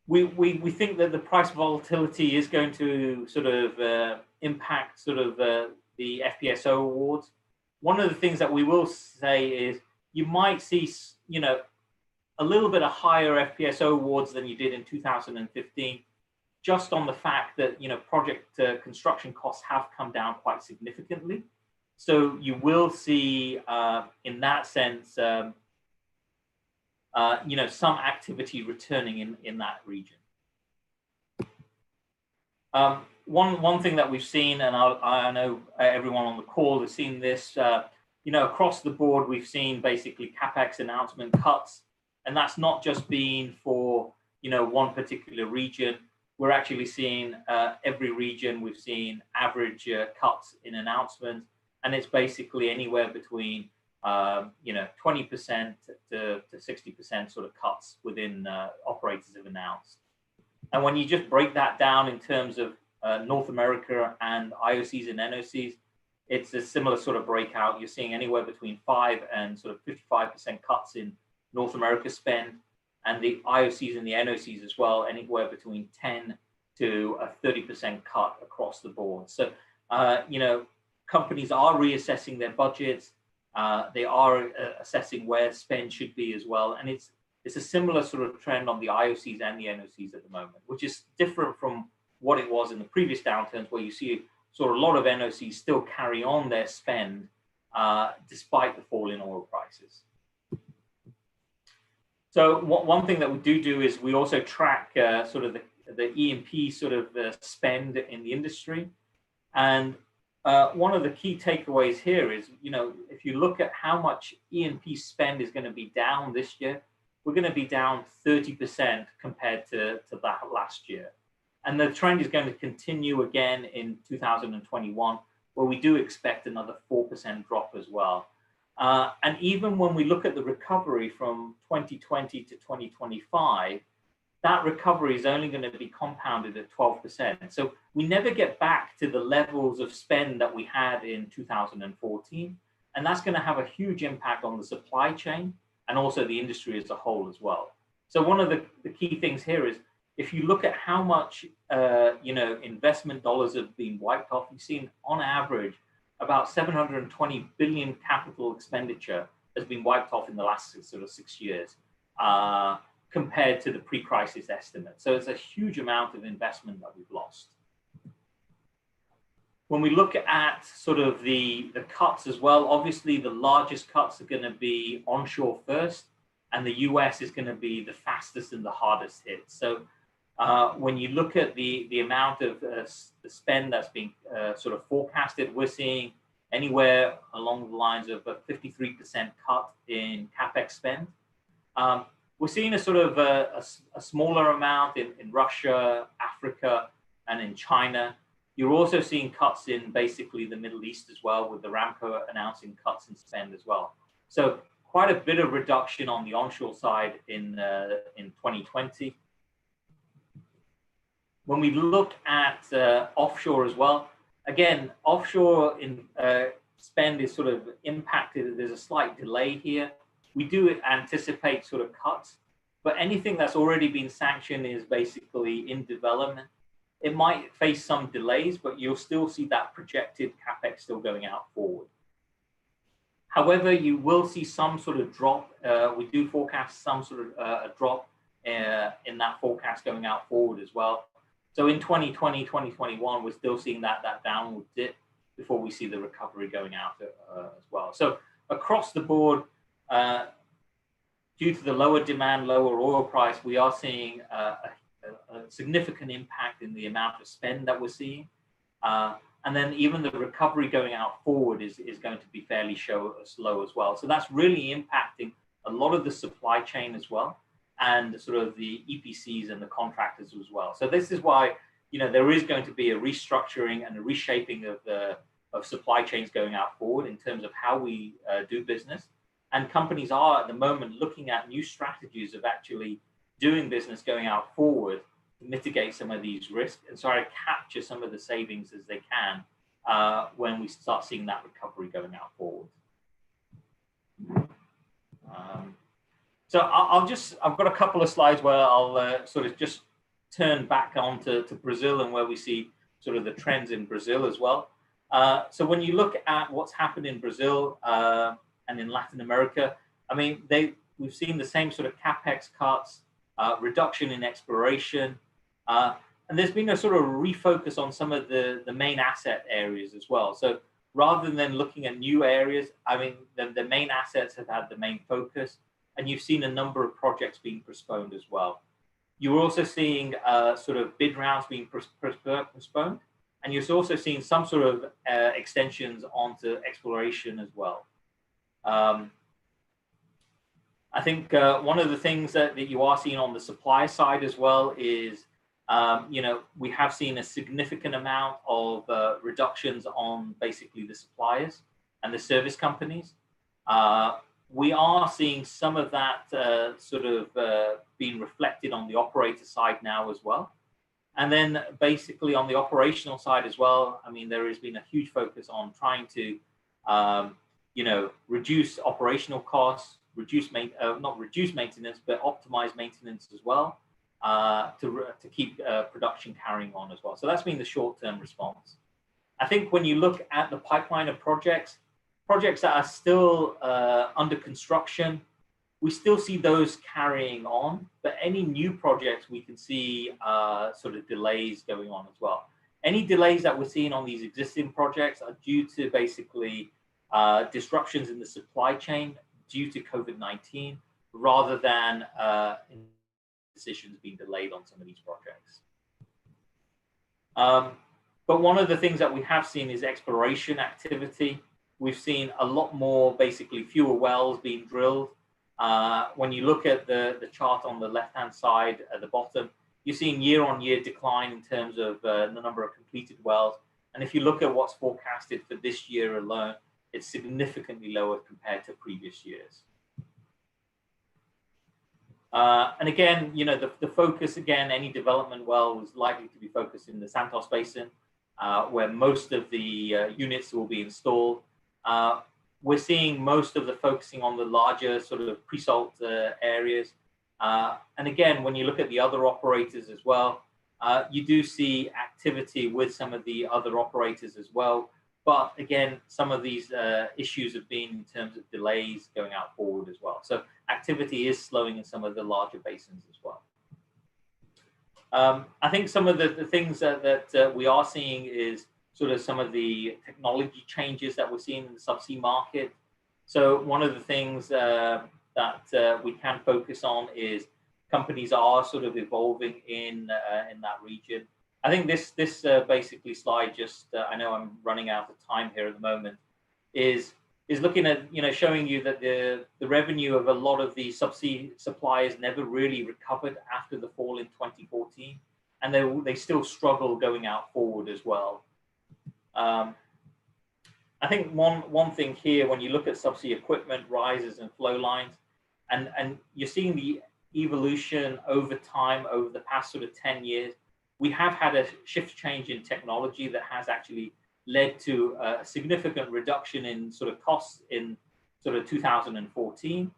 We think that the price volatility is going to sort of impact sort of the FPSO awards. One of the things that we will say is you might see, a little bit of higher FPSO awards than you did in 2015, just on the fact that, project construction costs have come down quite significantly. So you will see, in that sense, some activity returning in that region. One thing that we've seen, and I know everyone on the call has seen this, across the board, we've seen basically CapEx announcement cuts, and that's not just been for, one particular region. We're actually seeing every region, we've seen average cuts in announcements, and it's basically anywhere between 20% to 60% sort of cuts within operators have announced. And when you just break that down in terms of North America and IOCs and NOCs, it's a similar sort of breakout. You're seeing anywhere between 5 and sort of 55% cuts in North America spend, and the IOCs and the NOCs as well, anywhere between 10 to a 30% cut across the board. So, companies are reassessing their budgets. They are assessing where spend should be as well. And it's a similar sort of trend on the IOCs and the NOCs at the moment, which is different from what it was in the previous downturns, where you see sort of a lot of NOCs still carry on their spend despite the fall in oil prices. So one thing that we do is we also track sort of the E&P sort of spend in the industry. And one of the key takeaways here is, if you look at how much E&P spend is going to be down this year, we're going to be down 30% compared to that last year. And the trend is going to continue again in 2021, where we do expect another 4% drop as well. And even when we look at the recovery from 2020 to 2025, that recovery is only going to be compounded at 12%. So we never get back to the levels of spend that we had in 2014. And that's going to have a huge impact on the supply chain and also the industry as a whole as well. So one of the key things here is, if you look at how much investment dollars have been wiped off, you've seen on average about 720 billion capital expenditure has been wiped off in the last sort of 6 years compared to the pre-crisis estimate. So it's a huge amount of investment that we've lost. When we look at sort of the cuts as well, obviously the largest cuts are going to be onshore first, and the US is going to be the fastest and the hardest hit. So when you look at the amount of the spend that's being sort of forecasted, we're seeing anywhere along the lines of a 53% cut in CapEx spend. We're seeing a sort of a smaller amount in Russia, Africa, and in China. You're also seeing cuts in basically the Middle East as well, with Aramco announcing cuts in spend as well. So quite a bit of reduction on the onshore side in 2020. When we look at offshore as well, again, offshore in spend is sort of impacted. There's a slight delay here. We do anticipate sort of cuts, but anything that's already been sanctioned is basically in development. It might face some delays, but you'll still see that projected CapEx still going out forward. However, you will see some sort of drop. We do forecast some sort of a drop in that forecast going out forward as well. So in 2020, 2021, we're still seeing that downward dip before we see the recovery going out as well. So across the board, due to the lower demand, lower oil price, we are seeing a significant impact in the amount of spend that we're seeing. And then even the recovery going out forward is going to be fairly slow as well. So that's really impacting a lot of the supply chain as well, and sort of the EPCs and the contractors as well. So this is why, you know, there is going to be a restructuring and a reshaping of supply chains going out forward in terms of how we do business. And companies are at the moment looking at new strategies of actually doing business going out forward to mitigate some of these risks and try to capture some of the savings as they can when we start seeing that recovery going out forward. So I've got a couple of slides where I'll sort of just turn back on to Brazil and where we see sort of the trends in Brazil as well. So when you look at what's happened in Brazil and in Latin America, I mean, we've seen the same sort of CapEx cuts, reduction in exploration, and there's been a sort of refocus on some of the main asset areas as well. So rather than looking at new areas, I mean, the main assets have had the main focus, and you've seen a number of projects being postponed as well. You're also seeing sort of bid rounds being postponed, and you're also seeing some sort of extensions onto exploration as well. I think one of the things that you are seeing on the supply side as well is, you know, we have seen a significant amount of reductions on basically the suppliers and the service companies. We are seeing some of that sort of being reflected on the operator side now as well. And then basically on the operational side as well, I mean, there has been a huge focus on trying to, you know, reduce operational costs, not reduce maintenance, but optimize maintenance as well, to keep production carrying on as well. So that's been the short-term response. I think when you look at the pipeline of projects that are still under construction, we still see those carrying on, but any new projects we can see sort of delays going on as well. Any delays that we're seeing on these existing projects are due to basically disruptions in the supply chain due to COVID-19, rather than decisions being delayed on some of these projects. But one of the things that we have seen is exploration activity. We've seen a lot more, basically fewer wells being drilled. When you look at the chart on the left-hand side at the bottom, you're seeing year-on-year decline in terms of the number of completed wells. And if you look at what's forecasted for this year alone, it's significantly lower compared to previous years. And again, you know, the focus, again, any development well was likely to be focused in the Santos Basin, where most of the units will be installed. We're seeing most of the focusing on the larger sort of pre-salt areas. And again, when you look at the other operators as well, you do see activity with some of the other operators as well. But again, some of these issues have been in terms of delays going out forward as well. So activity is slowing in some of the larger basins as well. I think some of the things that we are seeing is sort of some of the technology changes that we're seeing in the subsea market. So one of the things that we can focus on is companies are sort of evolving in that region. I think this basically slide, just I know I'm running out of time here at the moment, is looking at, showing you that the revenue of a lot of the subsea suppliers never really recovered after the fall in 2014, and they still struggle going out forward as well. I think one thing here, when you look at subsea equipment, risers and flow lines, and you're seeing the evolution over time, over the past sort of 10 years, we have had a shift change in technology that has actually led to a significant reduction in sort of costs in sort of 2014.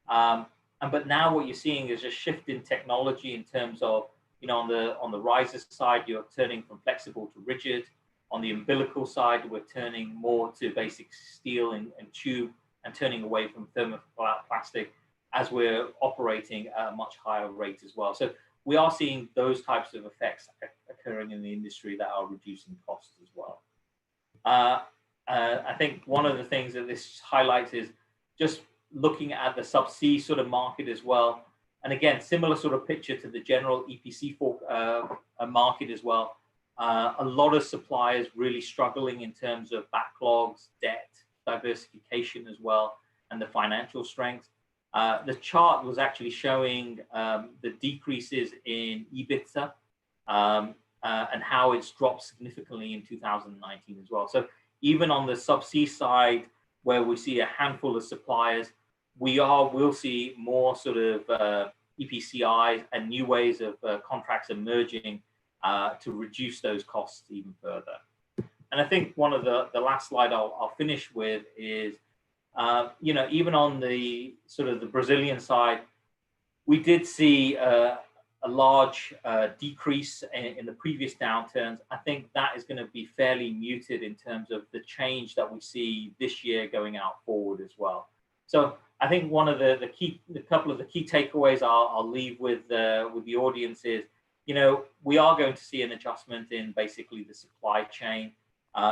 But now what you're seeing is a shift in technology in terms of, on the riser side, you're turning from flexible to rigid. On the umbilical side, we're turning more to basic steel and tube, and turning away from thermoplastic as we're operating at a much higher rate as well. So we are seeing those types of effects occurring in the industry that are reducing costs as well. I think one of the things that this highlights is just looking at the subsea sort of market as well. And again, similar sort of picture to the general EPC market as well. A lot of suppliers really struggling in terms of backlogs, debt, diversification as well, and the financial strength. The chart was actually showing the decreases in EBITDA and how it's dropped significantly in 2019 as well. So even on the subsea side, where we see a handful of suppliers, we'll see more sort of EPCI and new ways of contracts emerging to reduce those costs even further. And I think one of the last slide I'll finish with is, even on the sort of the Brazilian side, we did see a large decrease in the previous downturns. I think that is going to be fairly muted in terms of the change that we see this year going out forward as well. So I think one of the couple of the key takeaways I'll leave with the audience is, we are going to see an adjustment in basically the supply chain.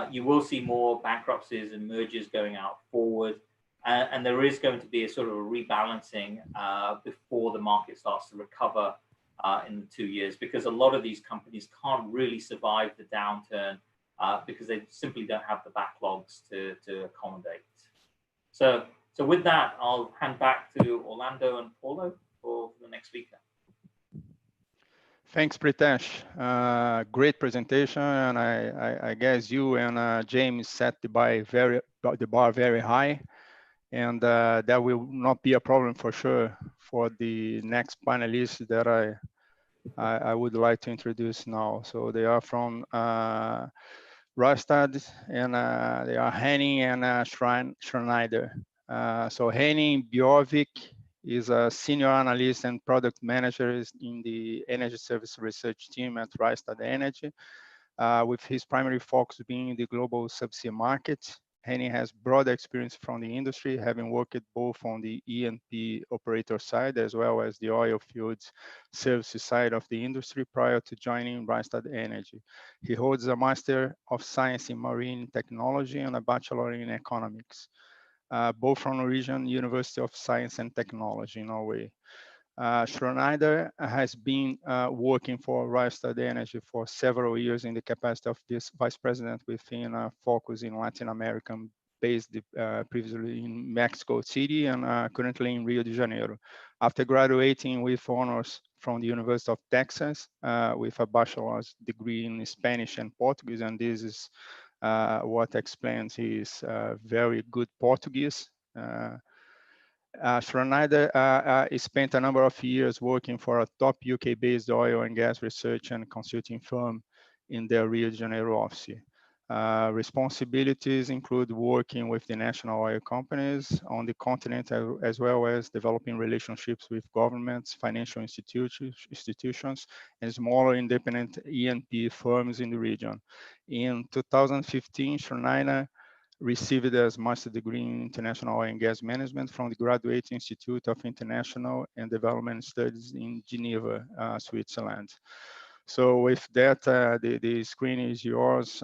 You will see more bankruptcies and mergers going out forward. And there is going to be a sort of a rebalancing before the market starts to recover in 2 years, because a lot of these companies can't really survive the downturn because they simply don't have the backlogs to accommodate. So with that, I'll hand back to Orlando and Paulo for the next speaker. Thanks, Pritesh. Great presentation, and I guess you and James set the bar very high. And that will not be a problem for sure for the next panelists that I would like to introduce now. So they are from Rystad, and they are Henning and Schneider. So Henning Bjorvik is a senior analyst and product manager in the energy service research team at Rystad Energy, with his primary focus being the global subsea market. Henning has broad experience from the industry, having worked both on the E&P operator side as well as the oil fields services side of the industry prior to joining Rystad Energy. He holds a Master of Science in Marine Technology and a Bachelor in Economics, both from Norwegian University of Science and Technology in Norway. Schneider has been working for Rystad Energy for several years in the capacity of this vice president within a focus in Latin America, based previously in Mexico City and currently in Rio de Janeiro. After graduating with honors from the University of Texas with a bachelor's degree in Spanish and Portuguese, and this is what explains his very good Portuguese. Schneider spent a number of years working for a top UK-based oil and gas research and consulting firm in their Rio de Janeiro office. Responsibilities include working with the national oil companies on the continent, as well as developing relationships with governments, financial institutions, and smaller independent E&P firms in the region. In 2015, Schneider received his master's degree in international oil and gas management from the Graduate Institute of International and Development Studies in Geneva, Switzerland. So with that, the screen is yours.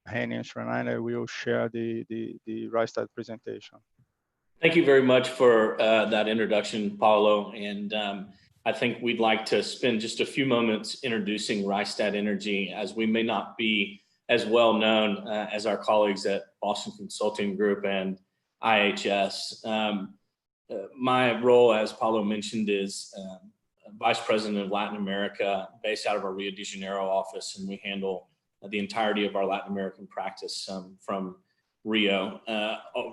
Henning and Srinander will share the Rystad presentation. Thank you very much for that introduction, Paulo. And I think we'd like to spend just a few moments introducing Rystad Energy, as we may not be as well known as our colleagues at Boston Consulting Group and IHS. My role, as Paulo mentioned, is Vice President of Latin America, based out of our Rio de Janeiro office, and we handle the entirety of our Latin American practice from Rio.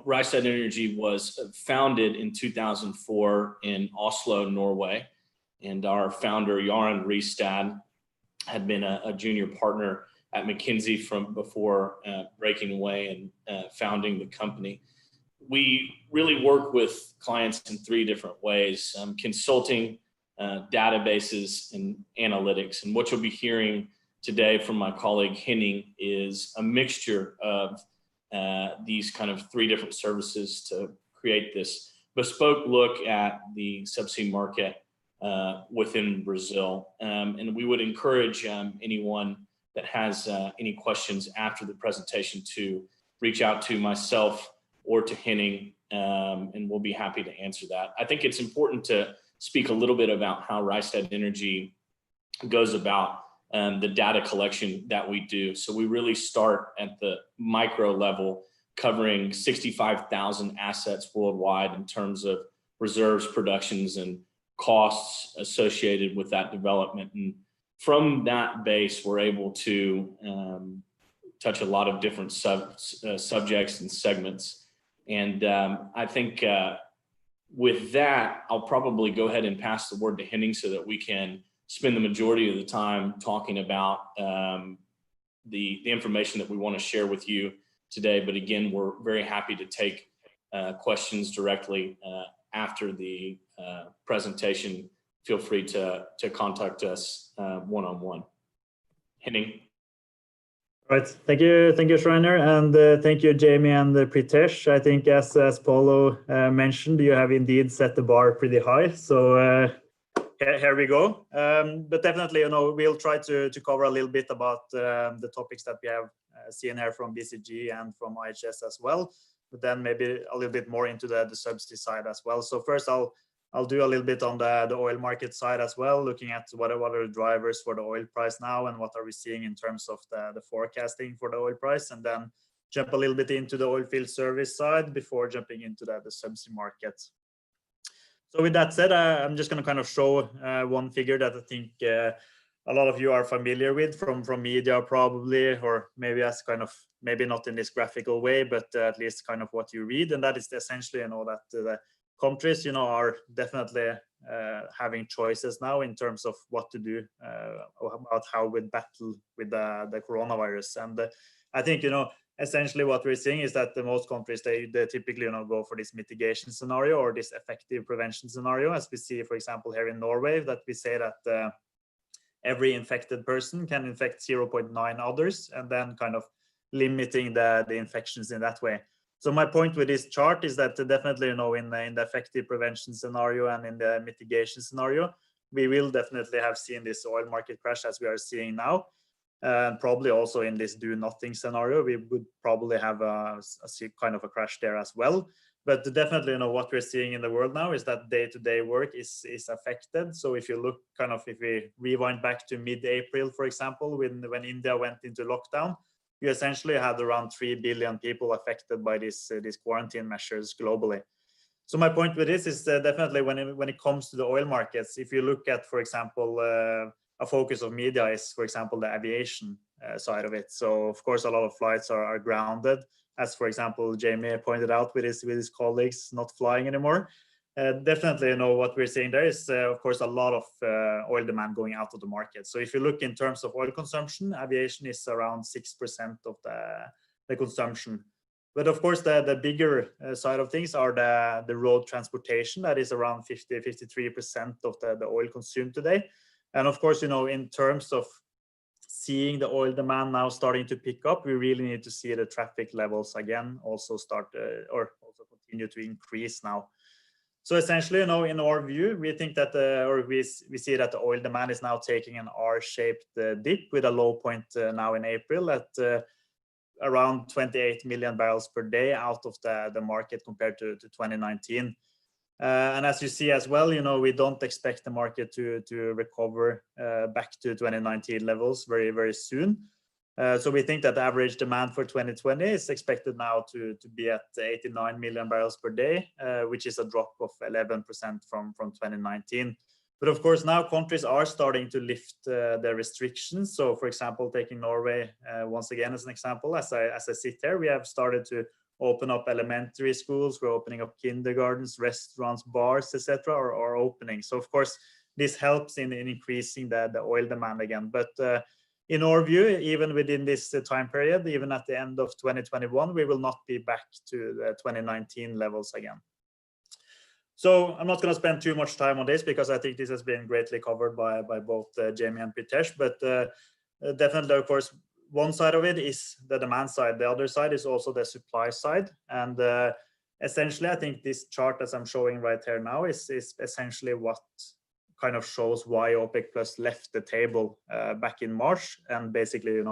Rystad Energy was founded in 2004 in Oslo, Norway, and our founder, Jarand Rystad, had been a junior partner at McKinsey from before breaking away and founding the company. We really work with clients in three different ways: consulting, databases, and analytics. And what you'll be hearing today from my colleague Henning is a mixture of these kind of three different services to create this bespoke look at the subsea market within Brazil. And we would encourage anyone that has any questions after the presentation to reach out to myself or to Henning, and we'll be happy to answer that. I think it's important to speak a little bit about how Rystad Energy goes about the data collection that we do. So we really start at the micro level, covering 65,000 assets worldwide in terms of reserves, productions, and costs associated with that development. And from that base, we're able to touch a lot of different subjects and segments. And I think with that, I'll probably go ahead and pass the word to Henning so that we can spend the majority of the time talking about the information that we want to share with you today. But again, we're very happy to take questions directly after the presentation. Feel free to contact us one-on-one. Henning. Right. Thank you, Shriner, and thank you, Jamie and Pritesh. I think as Paulo mentioned, you have indeed set the bar pretty high. So here we go. But definitely, we'll try to cover a little bit about the topics that we have seen here from BCG and from IHS as well. But then maybe a little bit more into the subsea side as well. So first, I'll do a little bit on the oil market side as well, looking at what are the drivers for the oil price now and what are we seeing in terms of the forecasting for the oil price, and then jump a little bit into the oil field service side before jumping into the subsea market. So with that said, I'm just going to kind of show one figure that I think a lot of you are familiar with from media probably, or maybe as kind of, maybe not in this graphical way, but at least kind of what you read. And that is essentially, that the countries, are definitely having choices now in terms of what to do about how we battle with the coronavirus. And I think, essentially what we're seeing is that the most countries, they typically, go for this mitigation scenario or this effective prevention scenario, as we see, for example, here in Norway, that we say that every infected person can infect 0.9 others, and then kind of limiting the infections in that way. So my point with this chart is that definitely, in the effective prevention scenario and in the mitigation scenario, we will definitely have seen this oil market crash as we are seeing now. And probably also in this do nothing scenario, we would probably have a kind of a crash there as well. But definitely, what we're seeing in the world now is that day-to-day work is affected. So if you look if we rewind back to mid-April, for example, when India went into lockdown, you essentially had around 3 billion people affected by these quarantine measures globally. So my point with this is definitely when it comes to the oil markets, if you look at, for example, a focus of media is, for example, the aviation side of it. So of course, a lot of flights are grounded, as for example, Jamie pointed out with his colleagues not flying anymore. Definitely, what we're seeing there is, of course, a lot of oil demand going out of the market. So if you look in terms of oil consumption, aviation is around 6% of the consumption. But of course, the bigger side of things are the road transportation. That is around 53% of the oil consumed today. And of course, in terms of seeing the oil demand now starting to pick up, we really need to see the traffic levels again also start or also continue to increase now. So essentially, in our view, we think that, we see that the oil demand is now taking an R-shaped dip with a low point now in April at around 28 million barrels per day out of the market compared to 2019. And as you see as well, we don't expect the market to recover back to 2019 levels very, very soon. So we think that the average demand for 2020 is expected now to be at 89 million barrels per day, which is a drop of 11% from 2019. But of course, now countries are starting to lift their restrictions. So for example, taking Norway once again as an example, as I sit here, we have started to open up elementary schools, we're opening up kindergartens, restaurants, bars, etc. are opening. So of course, this helps in increasing the oil demand again. But in our view, even within this time period, even at the end of 2021, we will not be back to the 2019 levels again. So I'm not going to spend too much time on this because I think this has been greatly covered by both Jamie and Pritesh, but definitely, of course, one side of it is the demand side. The other side is also the supply side. And essentially, I think this chart as I'm showing right here now is essentially what kind of shows why OPEC Plus left the table back in March and basically,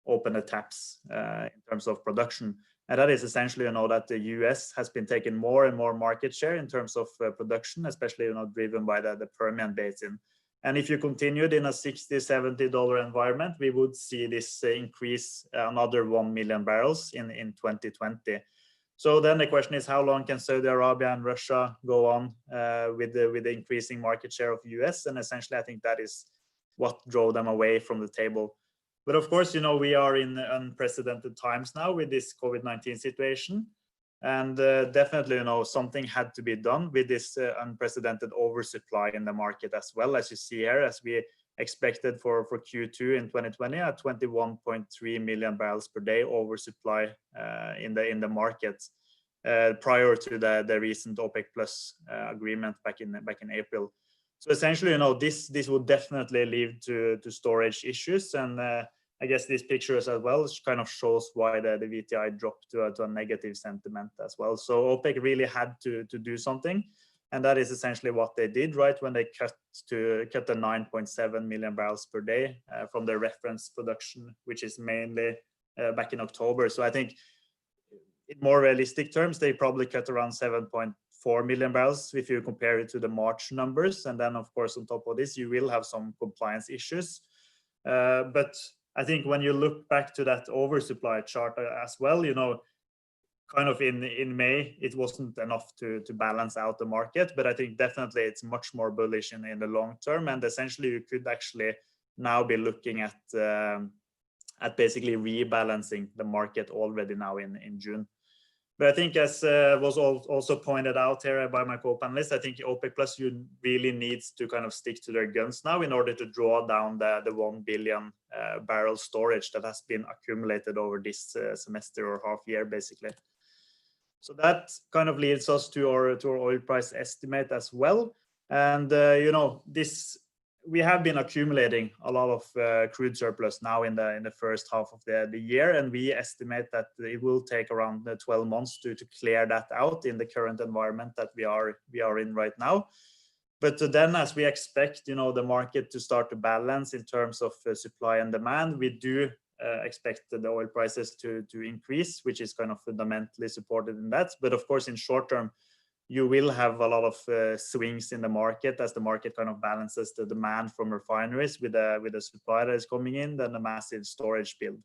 open the taps in terms of production. And that is essentially, that the US has been taking more and more market share in terms of production, especially, driven by the Permian Basin. And if you continued in a $60–70 environment, we would see this increase another 1 million barrels in 2020. So then the question is, how long can Saudi Arabia and Russia go on with the increasing market share of US? And essentially, I think that is what drove them away from the table. But of course, we are in unprecedented times now with this COVID-19 situation. And definitely, something had to be done with this unprecedented oversupply in the market as well, as you see here, as we expected for Q2 in 2020 at 21.3 million barrels per day oversupply in the market prior to the recent OPEC Plus agreement back in April. So essentially, this would definitely lead to storage issues, and I guess these pictures as well kind of shows why the VTI dropped to a negative sentiment as well. So OPEC really had to do something, and that is essentially what they did, right? When they cut the 9.7 million barrels per day from their reference production, which is mainly back in October. So I think in more realistic terms, they probably cut around 7.4 million barrels if you compare it to the March numbers. And then of course, on top of this, you will have some compliance issues. But I think when you look back to that oversupply chart as well, kind of in May, it wasn't enough to balance out the market, but I think definitely it's much more bullish in the long term. And essentially you could actually now be looking at basically rebalancing the market already now in June. But I think as was also pointed out here by my co-panelists, I think OPEC Plus really needs to kind of stick to their guns now in order to draw down the 1 billion barrel storage that has been accumulated over this semester or half year, basically. So that kind of leads us to our oil price estimate as well. And, we have been accumulating a lot of crude surplus now in the first half of the year, and we estimate that it will take around 12 months to clear that out in the current environment that we are in right now. But then, as we expect, the market to start to balance in terms of supply and demand, we do expect the oil prices to increase, which is kind of fundamentally supported in that. But of course, in short term, you will have a lot of swings in the market as the market kind of balances the demand from refineries with the supply that is coming in, then the massive storage build.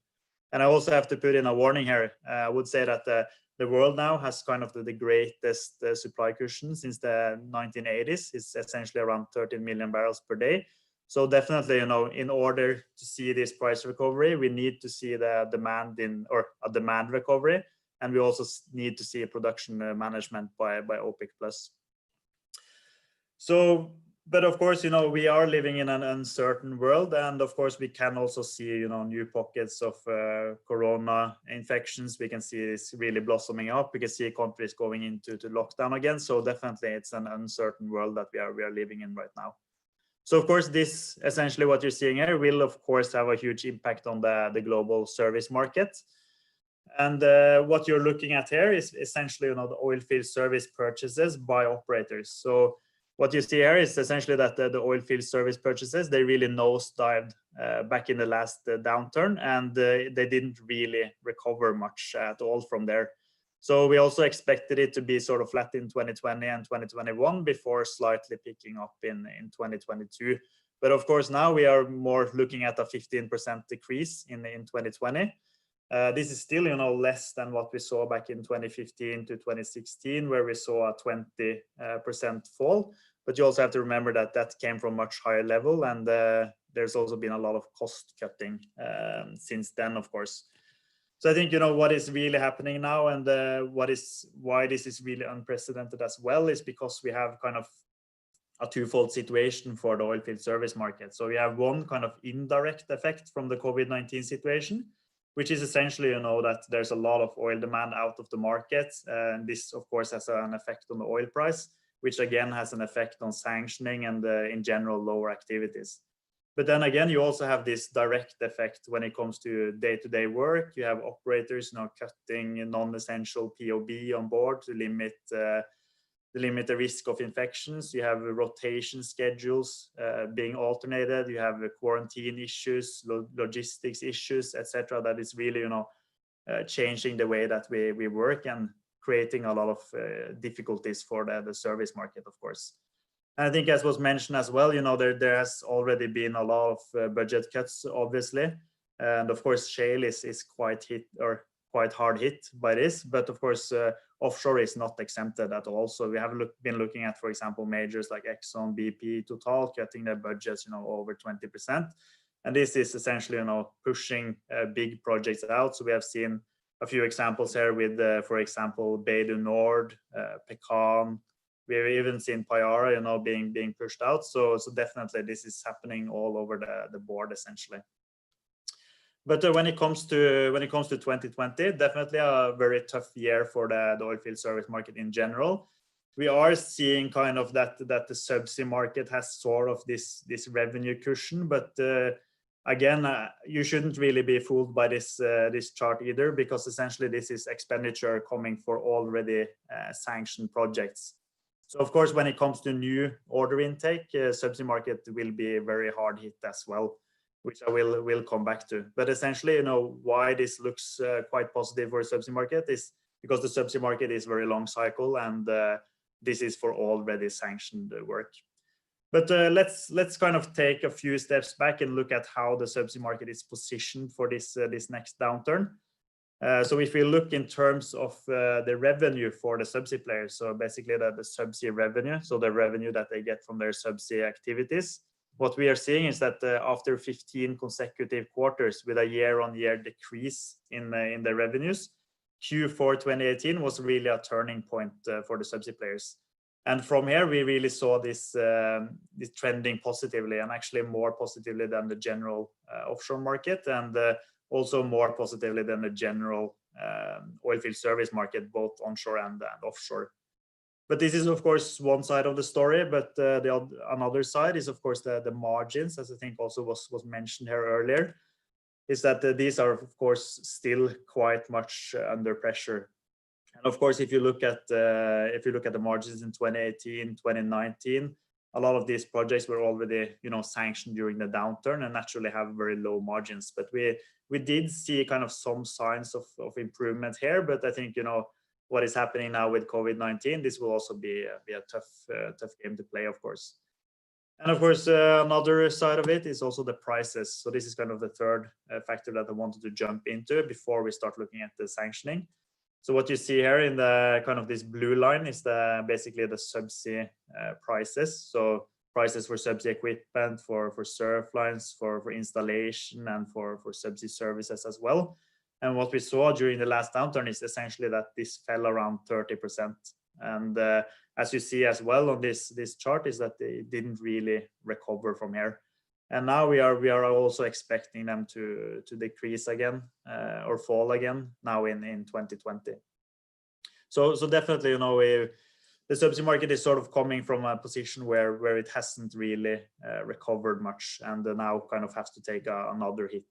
And I also have to put in a warning here. I would say that the world now has kind of the greatest supply cushion since the 1980s. It's essentially around 13 million barrels per day. So definitely, in order to see this price recovery, we need to see the demand a demand recovery. And we also need to see a production management by OPEC Plus. So, but of course, we are living in an uncertain world. And of course, we can also see, new pockets of corona infections. We can see this really blossoming up. We can see countries going into lockdown again. So definitely it's an uncertain world that we are living in right now. So of course, this essentially what you're seeing here will of course have a huge impact on the global service market. And what you're looking at here is essentially, the oil field service purchases by operators. So what you see here is essentially that the oil field service purchases, they really nosedived back in the last downturn, and they didn't really recover much at all from there. So we also expected it to be sort of flat in 2020 and 2021 before slightly picking up in 2022. But of course, now we are more looking at a 15% decrease in 2020. This is still, less than what we saw back in 2015 to 2016, where we saw a 20% fall. But you also have to remember that that came from much higher level, and there's also been a lot of cost cutting since then, of course. So I think, what is really happening now, and why this is really unprecedented as well, is because we have kind of a twofold situation for the oil field service market. So we have one kind of indirect effect from the COVID-19 situation, which is essentially, that there's a lot of oil demand out of the market. And this, of course, has an effect on the oil price, which again has an effect on sanctioning and in general lower activities. But then again, you also have this direct effect when it comes to day-to-day work. You have operators cutting non-essential POB on board to limit the risk of infections. You have rotation schedules being alternated. You have quarantine issues, logistics issues, etc. That is really changing the way that we work and creating a lot of difficulties for the service market, of course. And I think, as was mentioned as well, there has already been a lot of budget cuts, obviously, and of course shale is quite hard hit by this. But of course, offshore is not exempted at all. So we have been looking at, for example, majors like Exxon, BP, Total cutting their budgets, over 20%, and this is essentially, pushing big projects out. So we have seen a few examples here with, for example, Bay du Nord, Pecan. We've even seen Payara, being pushed out. So definitely this is happening all over the board, essentially. But when it comes to 2020, definitely a very tough year for the oil field service market in general. We are seeing kind of that the subsea market has sort of this revenue cushion, but again, you shouldn't really be fooled by this chart either, because essentially this is expenditure coming for already sanctioned projects. So of course, when it comes to new order intake, subsea market will be very hard hit as well, which I will come back to. But essentially, why this looks quite positive for subsea market is because the subsea market is very long cycle, and this is for already sanctioned work. But let's kind of take a few steps back and look at how the subsea market is positioned for this next downturn. So if we look in terms of the revenue for the subsea players, so basically the subsea revenue, so the revenue that they get from their subsea activities, what we are seeing is that after 15 consecutive quarters with a year-on-year decrease in the revenues, Q4 2018 was really a turning point for the subsea players. And from here, we really saw this trending positively, and actually more positively than the general offshore market, and also more positively than the general oil field service market, both onshore and offshore. But this is, of course, one side of the story, but another side is, of course, the margins, as I think also was mentioned here earlier, is that these are, of course, still quite much under pressure. And of course, if you look at the margins in 2018, 2019, a lot of these projects were already, sanctioned during the downturn and naturally have very low margins. But we did see kind of some signs of improvement here. But I think, what is happening now with COVID-19, this will also be a tough game to play, of course. And of course, another side of it is also the prices. So this is kind of the third factor that I wanted to jump into before we start looking at the sanctioning. So what you see here in the kind of this blue line is basically the subsea prices. So prices for subsea equipment, for surf lines, for installation, and for subsea services as well. And what we saw during the last downturn is essentially that this fell around 30%. And as you see as well on this chart is that it didn't really recover from here. And now we are also expecting them to decrease again or fall again now in 2020. So definitely, the subsea market is sort of coming from a position where it hasn't really recovered much, and now kind of has to take another hit.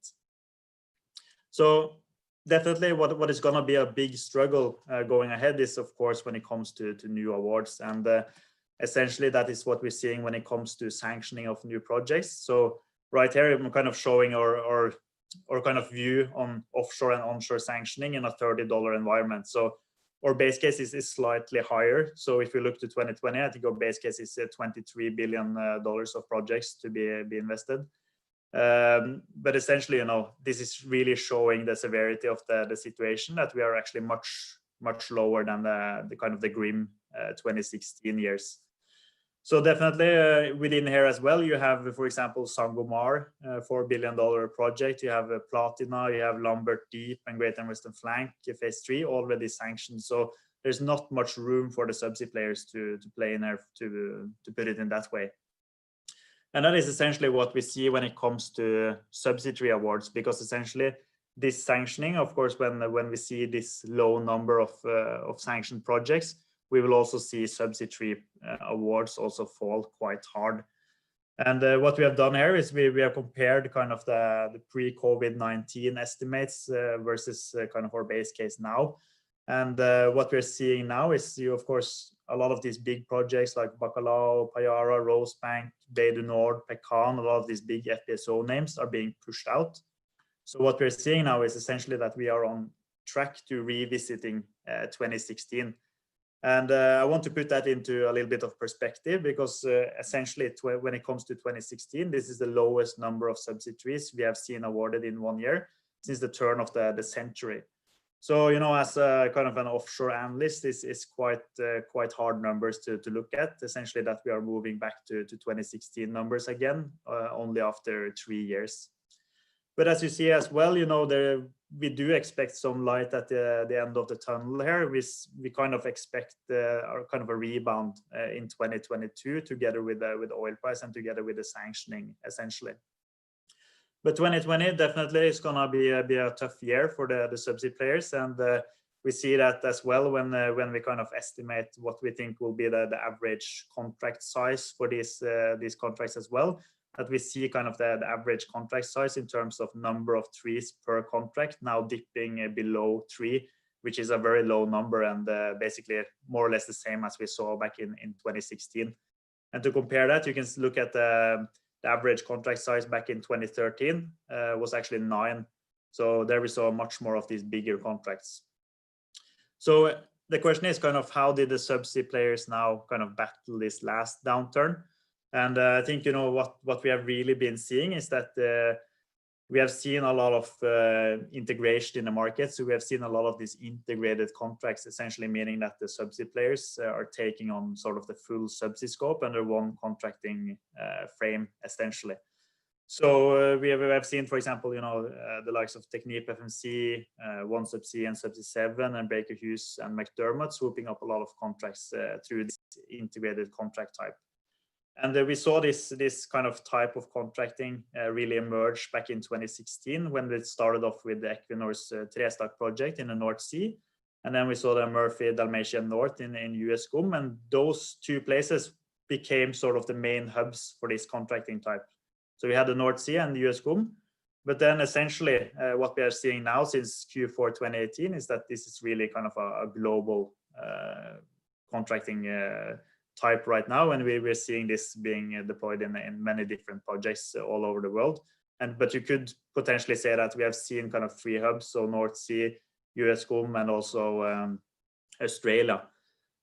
So definitely what is going to be a big struggle going ahead is, of course, when it comes to new awards. And essentially that is what we're seeing when it comes to sanctioning of new projects. So right here, I'm kind of showing our kind of view on offshore and onshore sanctioning in a $30 environment. So our base case is slightly higher. So if we look to 2020, I think our base case is $23 billion of projects to be invested. But essentially, this is really showing the severity of the situation, that we are actually much lower than the kind of the grim 2016 years. So definitely within here as well, you have, for example, Sangomar, $4 billion project. You have Platina, you have Lambert Deep and Great and Western Flank, phase 3 already sanctioned. So there's not much room for the subsea players to play in there, to put it in that way. And that is essentially what we see when it comes to subsea tree awards, because essentially this sanctioning, of course, when we see this low number of sanctioned projects, we will also see subsea tree awards also fall quite hard. And what we have done here is we have compared kind of the pre-COVID-19 estimates versus kind of our base case now. And what we're seeing now is, of course, a lot of these big projects like Bacalhau, Payara, Rosebank, Bay du Nord, Pecan, a lot of these big FPSO names are being pushed out. So what we're seeing now is essentially that we are on track to revisiting 2016. And I want to put that into a little bit of perspective, because essentially when it comes to 2016, this is the lowest number of subsea trees we have seen awarded in 1 year since the turn of the century. So, as a kind of an offshore analyst, this is quite hard numbers to look at, essentially that we are moving back to 2016 numbers again, only after 3 years. But as you see as well, we do expect some light at the end of the tunnel here. We kind of expect kind of a rebound in 2022, together with oil price and together with the sanctioning, essentially. But 2020 definitely is gonna be a tough year for the subsea players, and we see that as well when we kind of estimate what we think will be the average contract size for these contracts as well. That we see kind of the average contract size in terms of number of trees per contract now dipping below 3, which is a very low number, and basically more or less the same as we saw back in 2016. And to compare that, you can look at the average contract size back in 2013 was actually 9. So there we saw much more of these bigger contracts. So the question is kind of, how did the subsea players now kind of battle this last downturn? And I think, what we have really been seeing is that we have seen a lot of integration in the market. So we have seen a lot of these integrated contracts, essentially meaning that the subsea players are taking on sort of the full subsea scope under one contracting frame, essentially. So we have seen, for example, the likes of Technip FMC, OneSubsea and Subsea 7, and Baker Hughes and McDermott swooping up a lot of contracts through this integrated contract type. And we saw this kind of type of contracting really emerge back in 2016, when it started off with the Equinor's Rystad project in the North Sea. And then we saw the Murphy Dalmatian North in US GOM, and those two places became sort of the main hubs for this contracting type. So we had the North Sea and the US GOM, but then essentially what we are seeing now since Q4 2018 is that this is really kind of a global contracting type right now, and we're seeing this being deployed in many different projects all over the world. But you could potentially say that we have seen kind of 3 hubs, so North Sea, US GOM, and also Australia.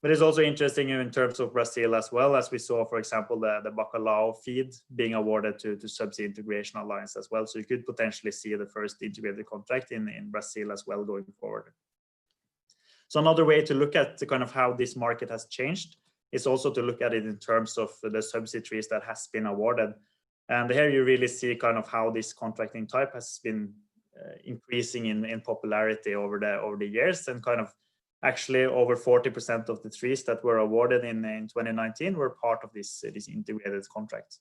But it's also interesting in terms of Brazil as well, as we saw, for example, the Bacalhau feed being awarded to Subsea Integration Alliance as well. So you could potentially see the first integrated contract in Brazil as well going forward. So another way to look at kind of how this market has changed is also to look at it in terms of the subsea trees that has been awarded. And here you really see kind of how this contracting type has been increasing in popularity over the years, and kind of actually over 40% of the trees that were awarded in 2019 were part of this integrated contract.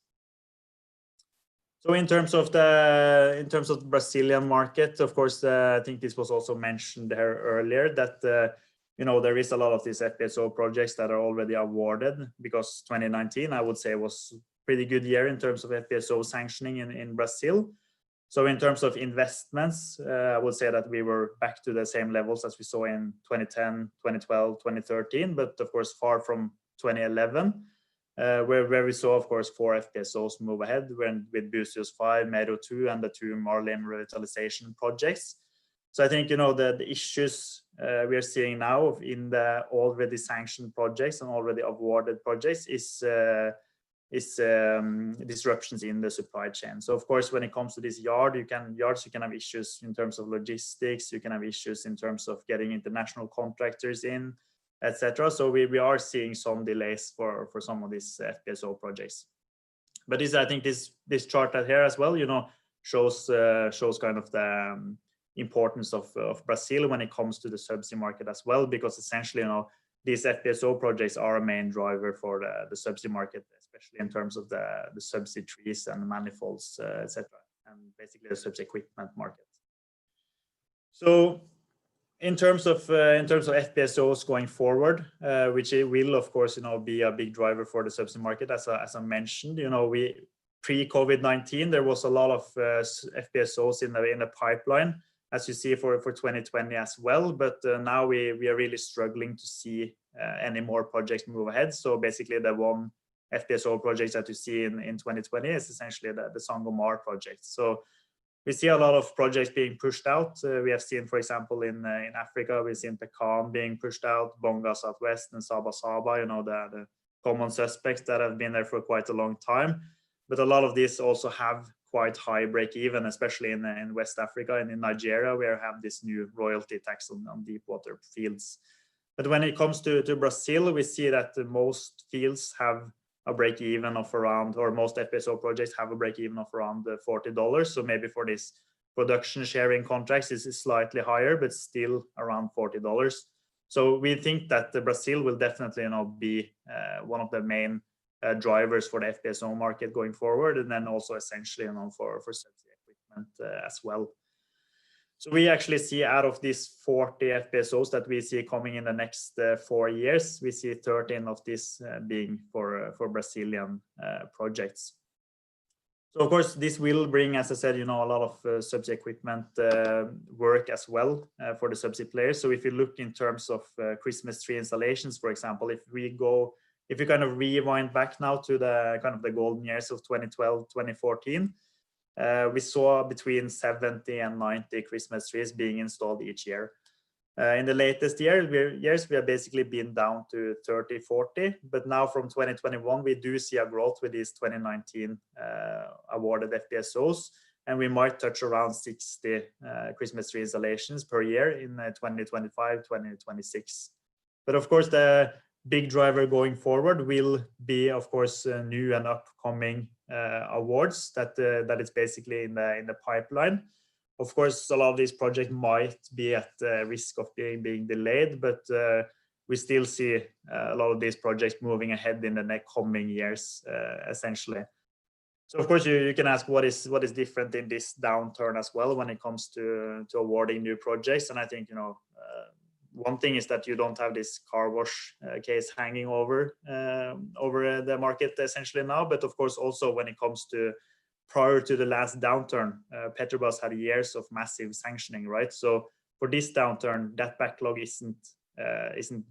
So in terms of the Brazilian market, of course, I think this was also mentioned there earlier, that there is a lot of these FPSO projects that are already awarded, because 2019, I would say, was a pretty good year in terms of FPSO sanctioning in Brazil. So in terms of investments, I would say that we were back to the same levels as we saw in 2010, 2012, 2013, but of course far from 2011. where we saw, of course, 4 FPSOs move ahead with Buzios 5, Mero 2, and the 2 Marlin revitalization projects. So I think, the issues we are seeing now in the already sanctioned projects and already awarded projects is disruptions in the supply chain. So of course, when it comes to this yards, you can have issues in terms of logistics, you can have issues in terms of getting international contractors in, etc. So we are seeing some delays for some of these FPSO projects. But I think this chart here as well, shows kind of the importance of Brazil when it comes to the subsea market as well, because essentially, these FPSO projects are a main driver for the subsea market, especially in terms of the subsea trees and manifolds, etc., and basically the subsea equipment market. So in terms of FPSOs going forward, which will of course be a big driver for the subsea market, as I mentioned, we pre-COVID-19 there was a lot of FPSOs in the pipeline, as you see for 2020 as well, but now we are really struggling to see any more projects move ahead. So basically the one FPSO project that you see in 2020 is essentially the Sangomar project. So we see a lot of projects being pushed out. We have seen, for example, in Africa, we've seen Pecan being pushed out, Bonga Southwest and Saba Saba, the common suspects that have been there for quite a long time. But a lot of these also have quite high break even, especially in West Africa and in Nigeria, where we have this new royalty tax on deep water fields. But when it comes to Brazil, we see that most fields have a break even of around, or most FPSO projects have a break even of around $40. So maybe for this production sharing contracts, this is slightly higher, but still around $40. So we think that Brazil will definitely be one of the main drivers for the FPSO market going forward, and then also essentially for subsea equipment as well. So we actually see out of these 40 FPSOs that we see coming in the next 4 years, we see 13 of these being for Brazilian projects. So of course this will bring, as I said, a lot of subsea equipment work as well for the subsea players. So if you look in terms of Christmas tree installations, for example, if you kind of rewind back now to the kind of the golden years of 2012, 2014, we saw between 70 and 90 Christmas trees being installed each year. In the latest years, we have basically been down to 30, 40, but now from 2021, we do see a growth with these 2019 awarded FPSOs, and we might touch around 60 Christmas tree installations per year in 2025, 2026. But of course, the big driver going forward will be, of course, new and upcoming awards that is basically in the pipeline. Of course, a lot of these projects might be at risk of being delayed, but we still see a lot of these projects moving ahead in the next coming years, essentially. So of course, you can ask what is different in this downturn as well when it comes to awarding new projects. And I think one thing is that you don't have this car wash case hanging over the market essentially now. But of course, also when it comes to prior to the last downturn, Petrobras had years of massive sanctioning, right? So for this downturn, that backlog isn't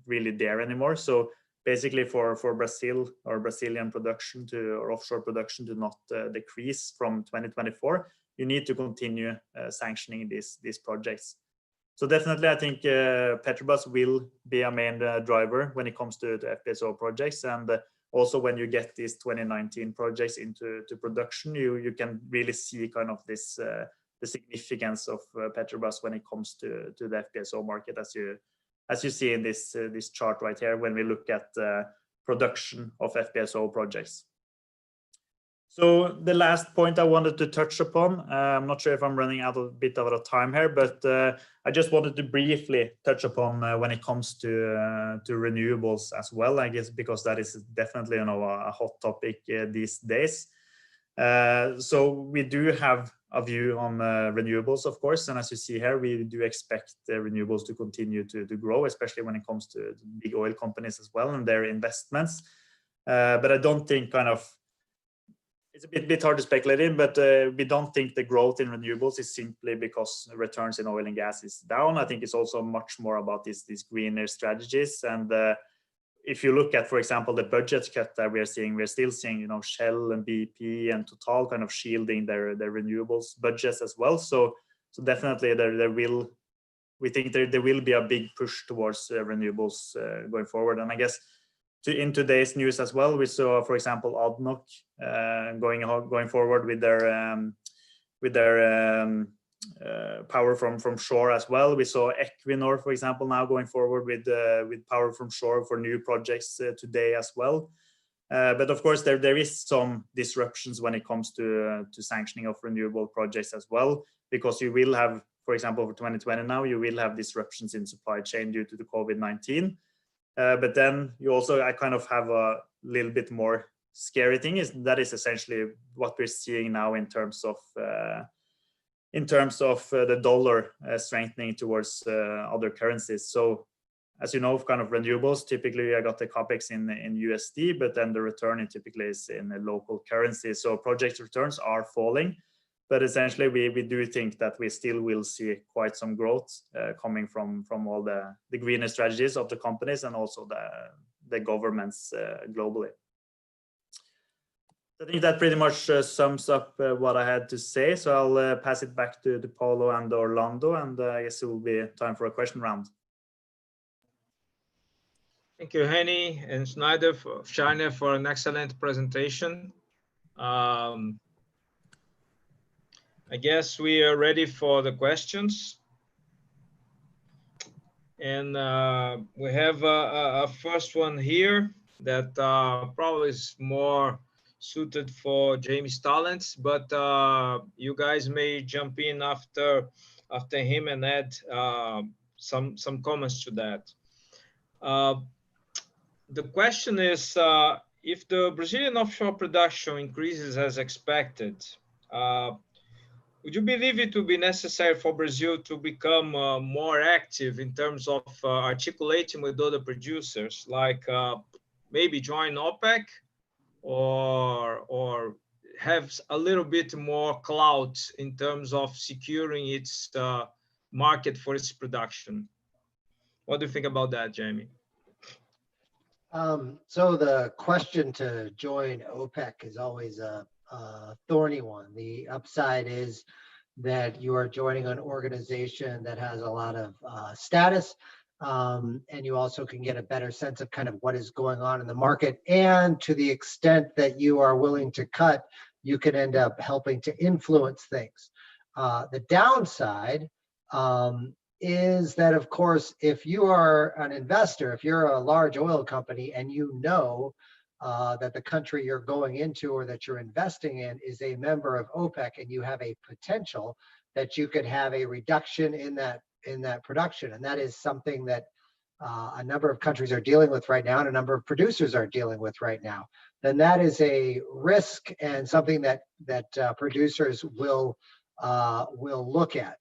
really there anymore. So basically for Brazil or Brazilian production or offshore production to not decrease from 2024, you need to continue sanctioning these projects. So definitely, I think Petrobras will be a main driver when it comes to the FPSO projects, and also when you get these 2019 projects into production, you can really see kind of this the significance of Petrobras when it comes to the FPSO market, as you see in this chart right here when we look at production of FPSO projects. So the last point I wanted to touch upon, I'm not sure if I'm running out a bit of time here, but I just wanted to briefly touch upon when it comes to renewables as well, I guess, because that is definitely a hot topic these days. So we do have a view on renewables, of course, and as you see here, we do expect the renewables to continue to grow, especially when it comes to big oil companies as well and their investments. But I don't think it's a bit hard to speculate in, but we don't think the growth in renewables is simply because returns in oil and gas is down. I think it's also much more about these greener strategies. And if you look at, for example, the budget cut that we're still seeing, Shell and BP and Total kind of shielding their renewables budgets as well. So definitely we think there will be a big push towards renewables going forward. And I guess in today's news as well, we saw, for example, ADNOC going forward with their power from shore as well. We saw Equinor, for example, now going forward with power from shore for new projects today as well. But of course, there is some disruptions when it comes to sanctioning of renewable projects as well, because you will have, for example, for 2020 now, you will have disruptions in supply chain due to the COVID-19. But then you also, I kind of have a little bit more scary thing that is essentially what we're seeing now in terms of the dollar strengthening towards other currencies. So as you know, kind of renewables, typically I got the capex in USD, but then the return typically is in a local currency. So project returns are falling, but essentially we do think that we still will see quite some growth coming from all the greener strategies of the companies and also the governments globally. I think that pretty much sums up what I had to say. So I'll pass it back to Paulo and Orlando, and I guess it will be time for a question round. Thank you, Henny and Schneider for an excellent presentation. I guess we are ready for the questions. And we have a first one here that probably is more suited for Jamie's talents, but you guys may jump in after him and add some comments to that. The question is, if the Brazilian offshore production increases as expected, would you believe it would be necessary for Brazil to become more active in terms of articulating with other producers, like maybe join OPEC or have a little bit more clout in terms of securing its market for its production? What do you think about that, Jamie? So the question to join OPEC is always a thorny one. The upside is that you are joining an organization that has a lot of status, and you also can get a better sense of kind of what is going on in the market. And to the extent that you are willing to cut, you can end up helping to influence things. The downside is that, of course, if you are an investor, if you're a large oil company and you know that the country you're going into or that you're investing in is a member of OPEC, and you have a potential that you could have a reduction in that production, and that is something that a number of countries are dealing with right now and a number of producers are dealing with right now, then that is a risk and something that producers will look at.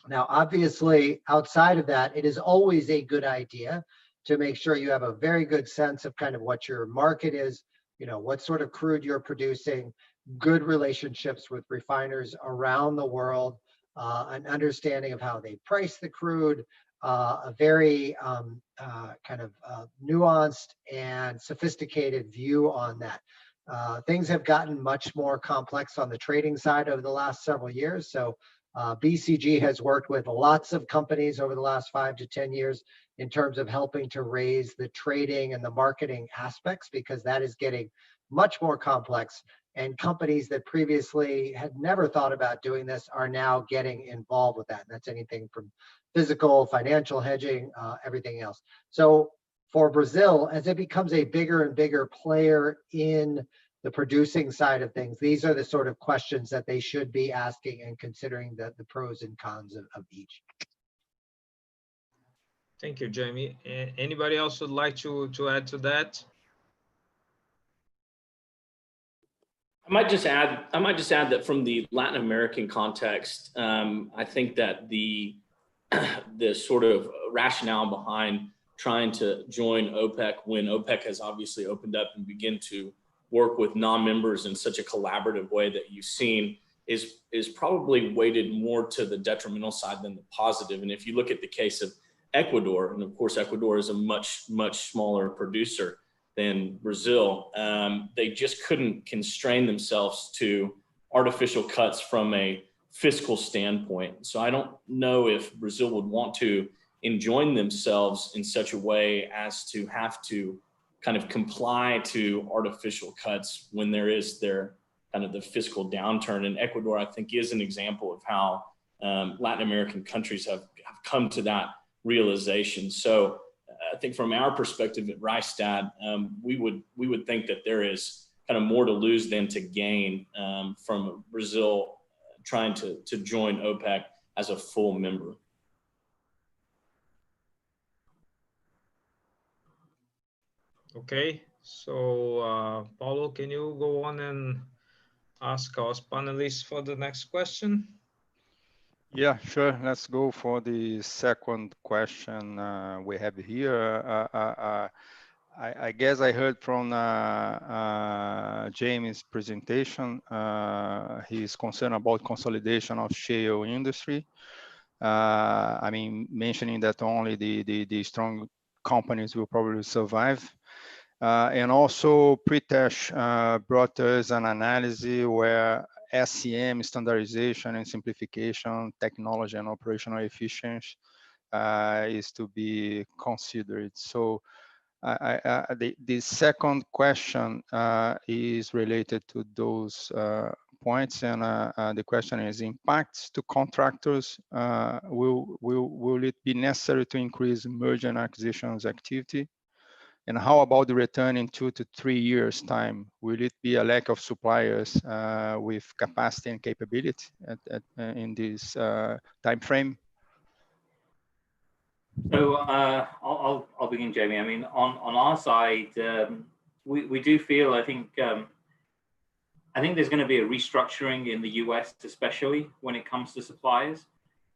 Now, obviously, outside of that, it is always a good idea to make sure you have a very good sense of kind of what your market is, what sort of crude you're producing, good relationships with refiners around the world, an understanding of how they price the crude, a very kind of nuanced and sophisticated view on that. Things have gotten much more complex on the trading side over the last several years. So BCG has worked with lots of companies over the last 5 to 10 years in terms of helping to raise the trading and the marketing aspects, because that is getting much more complex. And companies that previously had never thought about doing this are now getting involved with that. And that's anything from physical, financial hedging, everything else. So for Brazil, as it becomes a bigger and bigger player in the producing side of things, these are the sort of questions that they should be asking and considering the pros and cons of each. Thank you, Jamie. Anybody else would like to add to that? I might just add that from the Latin American context, I think that the sort of rationale behind trying to join OPEC when OPEC has obviously opened up and begin to work with non-members in such a collaborative way that you've seen is probably weighted more to the detrimental side than the positive. And if you look at the case of Ecuador, and of course Ecuador is a much smaller producer than Brazil, they just couldn't constrain themselves to artificial cuts from a fiscal standpoint. So I don't know if Brazil would want to enjoin themselves in such a way as to have to kind of comply to artificial cuts when there is their kind of the fiscal downturn. And Ecuador, I think, is an example of how Latin American countries have come to that realization. So I think from our perspective at Rystad, we would think that there is kind of more to lose than to gain from Brazil trying to join OPEC as a full member. Okay, so Paulo, can you go on and ask our panelists for the next question? Yeah, sure. Let's go for the second question we have here. I guess I heard from Jamie's presentation. He's concerned about consolidation of shale industry. I mean, mentioning that only the strong companies will probably survive. And also, Pritesh brought us an analysis where SCM, standardization and simplification, technology and operational efficiency is to be considered. So the second question is related to those points, and the question is: impacts to contractors. Will it be necessary to increase merger and acquisitions activity? And how about the return in 2 to 3 years' time? Will it be a lack of suppliers with capacity and capability in this time frame? So I'll begin, Jamie. I mean, on our side, we do feel, I think there's going to be a restructuring in the US, especially when it comes to suppliers.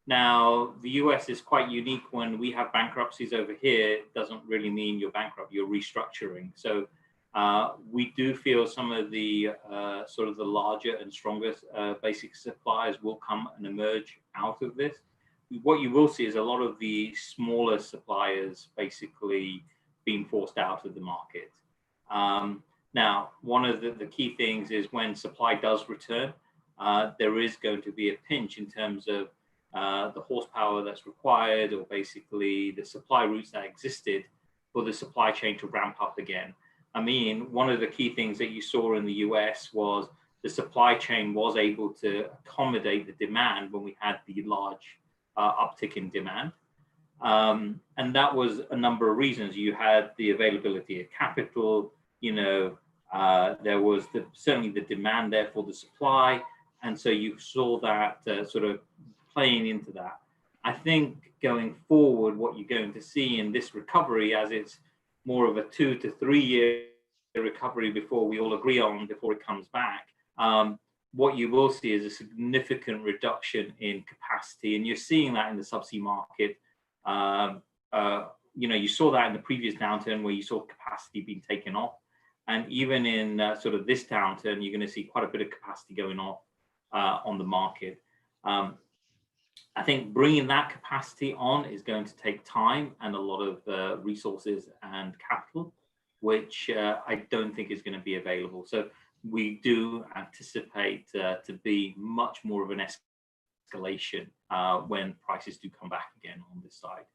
Now, the US is quite unique. When we have bankruptcies over here, it doesn't really mean you're bankrupt, you're restructuring. So we do feel some of the sort of the larger and stronger basic suppliers will come and emerge out of this. What you will see is a lot of the smaller suppliers basically being forced out of the market. Now, one of the key things is when supply does return, there is going to be a pinch in terms of the horsepower that's required, or basically the supply routes that existed for the supply chain to ramp up again. I mean, one of the key things that you saw in the US was the supply chain was able to accommodate the demand when we had the large uptick in demand. And that was a number of reasons. You had the availability of capital, you know, there was certainly the demand there for the supply. And so you saw that sort of playing into that. I think going forward, what you're going to see in this recovery, as it's more of a 2 to 3 year recovery before we all agree on, before it comes back, what you will see is a significant reduction in capacity. And you're seeing that in the subsea market. You know, you saw that in the previous downturn where you saw capacity being taken off. And even in sort of this downturn, you're going to see quite a bit of capacity going off on the market. I think bringing that capacity on is going to take time and a lot of resources and capital, which I don't think is going to be available. So we do anticipate to be much more of an escalation when prices do come back again on this side.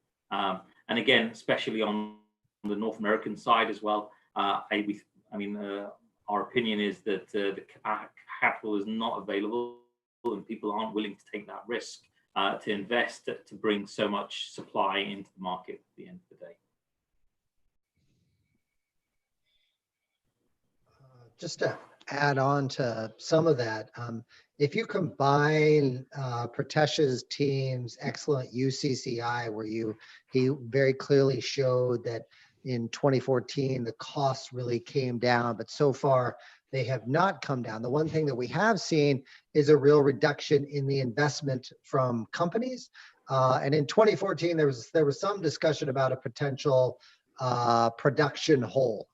And again, especially on the North American side as well, I mean, our opinion is that the capital is not available and people aren't willing to take that risk to invest to bring so much supply into the market at the end of the day. Just to add on to some of that, if you combine Pritesh's team's excellent UCCI, where he very clearly showed that in 2014 the costs really came down, but so far they have not come down. The one thing that we have seen is a real reduction in the investment from companies. And in 2014 there was some discussion about a potential production hole.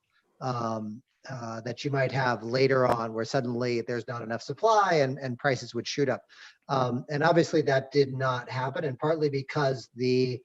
That you might have later on, where suddenly there's not enough supply and prices would shoot up. And obviously that did not happen, and partly because the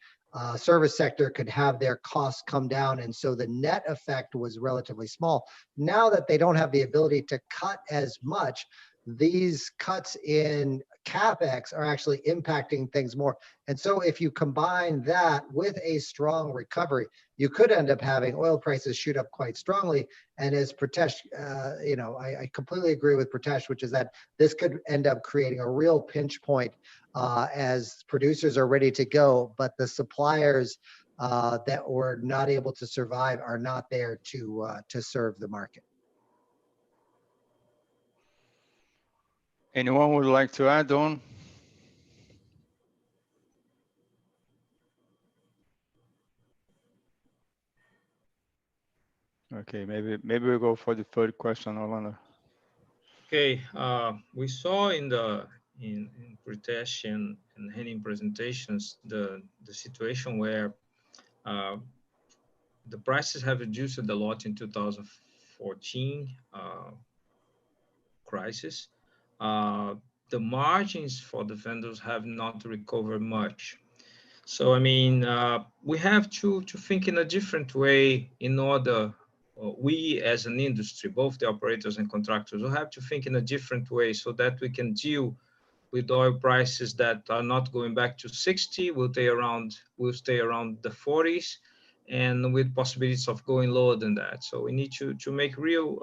service sector could have their costs come down. And so the net effect was relatively small. Now that they don't have the ability to cut as much, these cuts in CapEx are actually impacting things more. And so if you combine that with a strong recovery, you could end up having oil prices shoot up quite strongly. And as Pritesh, I completely agree with Pritesh, which is that this could end up creating a real pinch point as producers are ready to go, but the suppliers that were not able to survive are not there to serve the market. Anyone would like to add on? Okay, maybe we'll go for the third question, Orlando. Okay, we saw in Pritesh and Henning presentations the situation where the prices have reduced a lot in 2014 crisis. The margins for the vendors have not recovered much. So, I mean, we have to think in a different way in order, we as an industry, both the operators and contractors, will have to think in a different way so that we can deal with oil prices that are not going back to 60, will stay around the 40s, and with possibilities of going lower than that. So we need to make real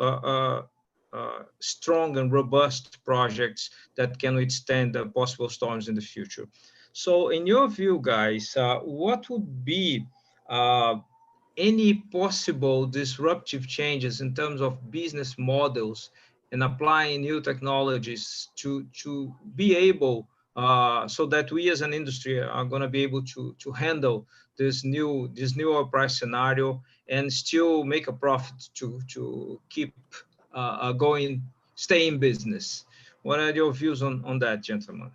strong and robust projects that can withstand the possible storms in the future. So in your view, guys, what would be any possible disruptive changes in terms of business models and applying new technologies to be able so that we as an industry are going to be able to handle this new oil price scenario and still make a profit to keep stay in business? What are your views on that, gentlemen?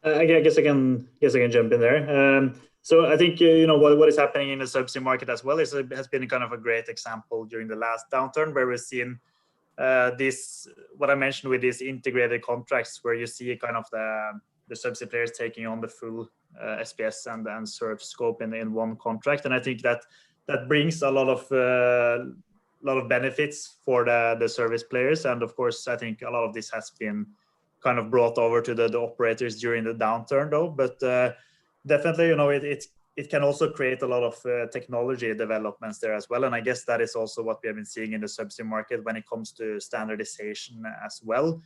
I guess I can jump in there. So I think what is happening in the subsea market as well has been kind of a great example during the last downturn, where we've seen this, what I mentioned with these integrated contracts, where you see kind of the subsea players taking on the full SPS and SURF scope in one contract, and I think that brings a lot of benefits for the service players. And of course, I think a lot of this has been kind of brought over to the operators during the downturn, though. But definitely, it can also create a lot of technology developments there as well. And I guess that is also what we have been seeing in the subsea market when it comes to standardization as well.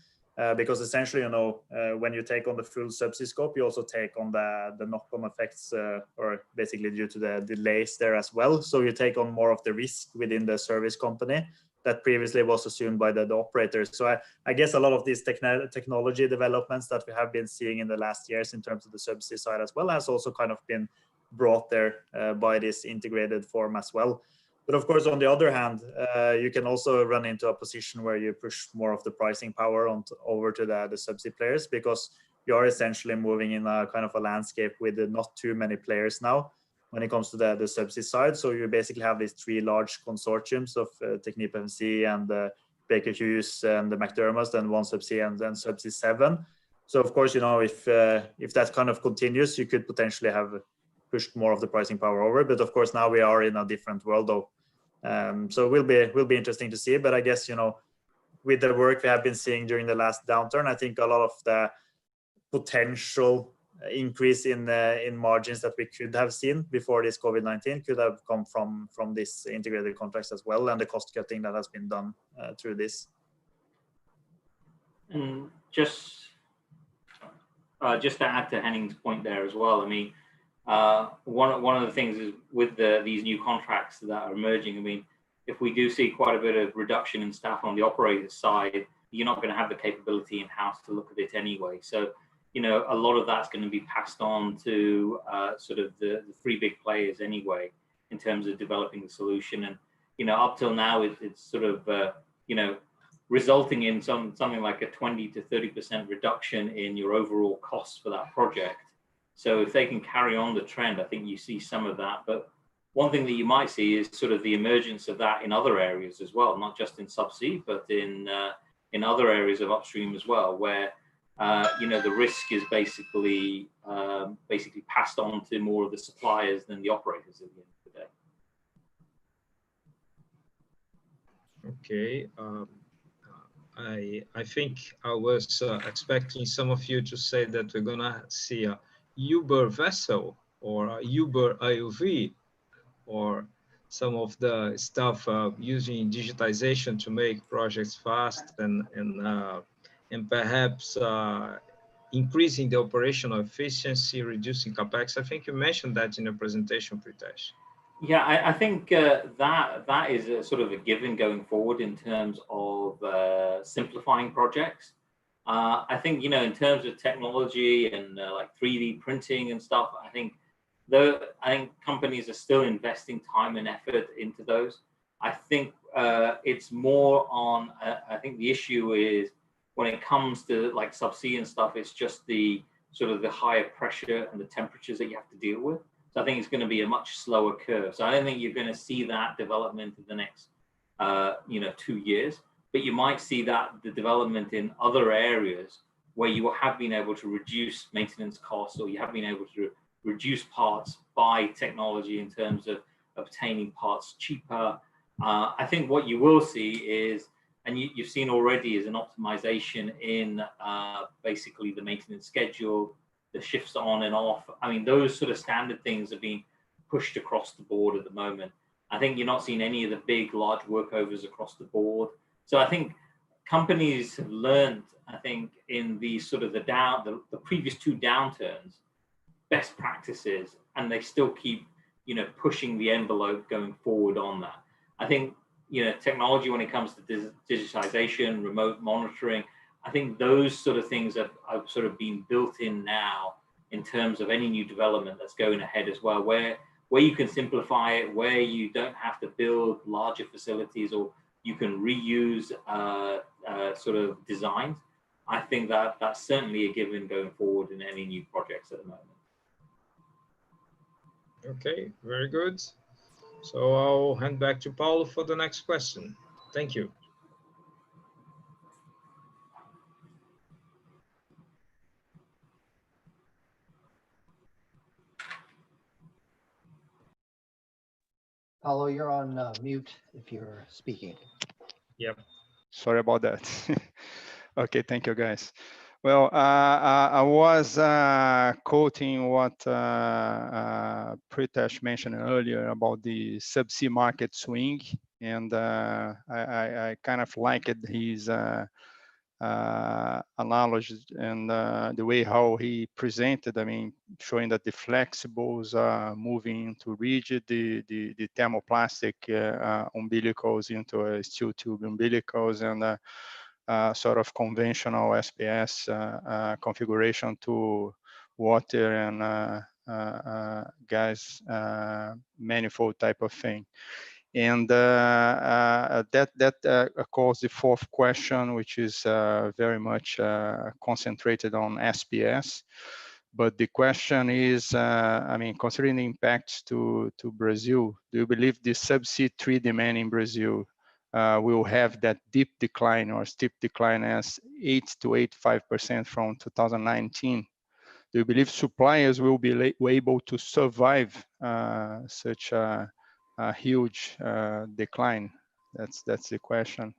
Because essentially, when you take on the full subsea scope, you also take on the knock-on effects, or basically due to the delays there as well. So you take on more of the risk within the service company that previously was assumed by the operators. So I guess a lot of these technology developments that we have been seeing in the last years in terms of the subsea side as well has also kind of been brought there by this integrated form as well. But of course, on the other hand, you can also run into a position where you push more of the pricing power over to the subsea players, because you are essentially moving in a kind of a landscape with not too many players now when it comes to the subsea side. So you basically have these three large consortiums of TechnipFMC and Baker Hughes and the McDermott and OneSubsea and then Subsea 7. So of course, if that kind of continues, you could potentially have pushed more of the pricing power over. But of course, now we are in a different world, though. So it will be interesting to see. But I guess, with the work we have been seeing during the last downturn, I think a lot of the potential increase in margins that we could have seen before this COVID-19 could have come from this integrated contracts as well, and the cost cutting that has been done through this. And just to add to Henning's point there as well, I mean, one of the things is with these new contracts that are emerging, I mean, if we do see quite a bit of reduction in staff on the operator side, you're not going to have the capability in-house to look at it anyway. So, a lot of that's going to be passed on to sort of the three big players anyway, in terms of developing the solution. And, up till now, it's sort of, resulting in something like a 20 to 30% reduction in your overall costs for that project. So if they can carry on the trend, I think you see some of that. But one thing that you might see is sort of the emergence of that in other areas as well, not just in subsea, but in other areas of upstream as well, where the risk is basically passed on to more of the suppliers than the operators at the end of the day. Okay. I think I was expecting some of you to say that we're gonna see a Uber vessel or a Uber IUV or some of the stuff using digitization to make projects fast and perhaps increasing the operational efficiency, reducing capex. I think you mentioned that in your presentation, Pritesh. Yeah, I think that is a sort of a given going forward in terms of simplifying projects. I think, in terms of technology and like 3D printing and stuff, I think companies are still investing time and effort into those. I think it's more on, I think the issue is when it comes to like subsea and stuff, it's just the sort of the higher pressure and the temperatures that you have to deal with. So I think it's going to be a much slower curve. So I don't think you're going to see that development in the next, 2 years. But you might see that the development in other areas where you have been able to reduce maintenance costs, or you have been able to reduce parts by technology in terms of obtaining parts cheaper. I think what you will see is, and you've seen already, is an optimization in basically the maintenance schedule, the shifts on and off. I mean, those sort of standard things are being pushed across the board at the moment. I think you're not seeing any of the big, large workovers across the board. So I think companies have learned, I think, in the sort of the previous 2 downturns, best practices, and they still keep, pushing the envelope going forward on that. I think, technology when it comes to digitization, remote monitoring, I think those sort of things have sort of been built in now in terms of any new development that's going ahead as well, where you can simplify it, where you don't have to build larger facilities, or you can reuse sort of designs. I think that's certainly a given going forward in any new projects at the moment. Okay, very good. So I'll hand back to Paulo for the next question. Thank you. Paulo, you're on mute if you're speaking. Yep. Sorry about that. Okay, thank you, guys. Well, I was quoting what Pritesh mentioned earlier about the subsea market swing, and I kind of liked his analogy and the way how he presented. I mean, showing that the flexibles are moving into rigid, the thermoplastic umbilicals into steel tube umbilicals, and sort of conventional SPS configuration to water and gas manifold type of thing. And that calls the 4th question, which is very much concentrated on SPS. But the question is, I mean, considering the impacts to Brazil, do you believe the subsea 3 demand in Brazil will have that deep decline or steep decline as 8 to 85% from 2019? Do you believe suppliers will be able to survive such a huge decline? That's the question.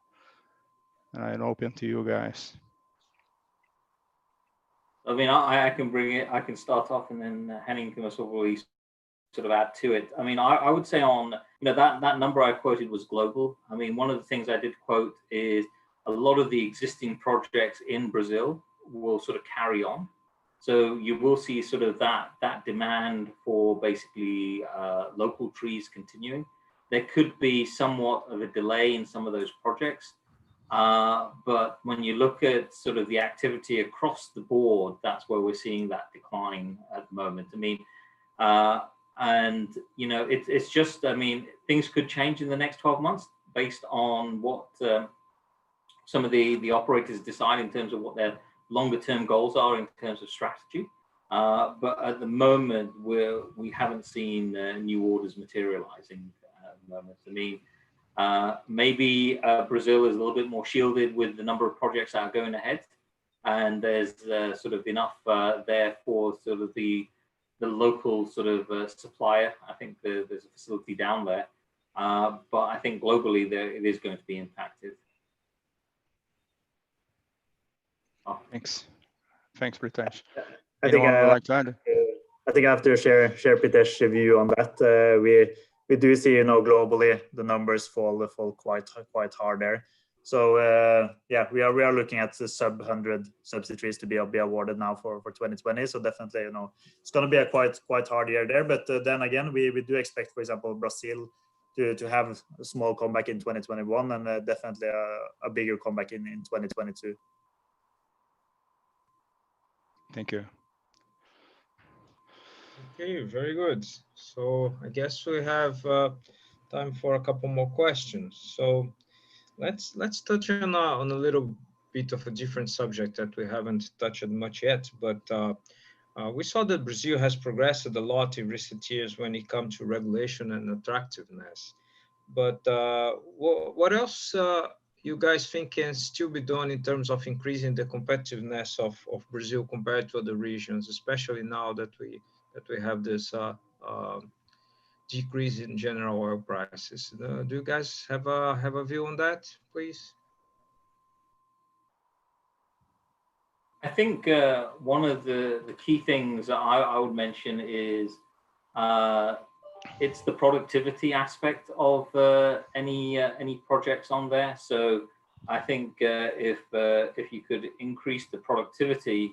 And open to you guys. I mean, I can bring it. I can start off, and then Henning can also really sort of add to it. I mean, I would say on that number I quoted was global. I mean, one of the things I did quote is a lot of the existing projects in Brazil will sort of carry on. So you will see sort of that demand for basically local trees continuing. There could be somewhat of a delay in some of those projects. But when you look at sort of the activity across the board, that's where we're seeing that decline at the moment. I mean, and it's just, I mean, things could change in the next 12 months based on what some of the operators decide in terms of what their longer term goals are in terms of strategy. But at the moment, we haven't seen new orders materializing at the moment. I mean, maybe Brazil is a little bit more shielded with the number of projects that are going ahead. and there's sort of enough there for sort of the local sort of supplier. I think there's a facility down there, but I think globally it is going to be impacted. Oh. Thanks, Pritesh. I think I have to share Pritesh's view on that. We do see, globally the numbers fall quite hard there. So yeah, we are looking at the sub 100 subsea trees to be awarded now for 2020. So definitely, it's going to be a quite hard year there. But then again, we do expect, for example, Brazil to have a small comeback in 2021 and definitely a bigger comeback in 2022. Thank you. Okay, very good. So I guess we have time for a couple more questions. So let's touch on a little bit of a different subject that we haven't touched much yet, but we saw that Brazil has progressed a lot in recent years when it comes to regulation and attractiveness. But what else you guys think can still be done in terms of increasing the competitiveness of Brazil compared to other regions, especially now that we have this decrease in general oil prices? Do you guys have a view on that, please? I think one of the key things that I would mention is it's the productivity aspect of any projects on there. So I think if you could increase the productivity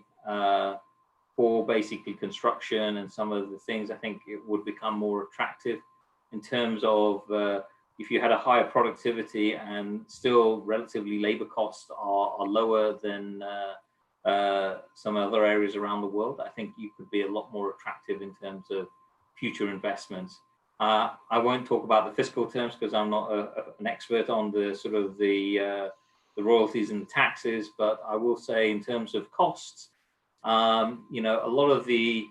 for basically construction and some of the things, I think it would become more attractive in terms of if you had a higher productivity and still relatively labor costs are lower than some other areas around the world. I think you could be a lot more attractive in terms of future investments. I won't talk about the fiscal terms because I'm not an expert on the sort of the royalties and the taxes, but I will say in terms of costs, a lot of the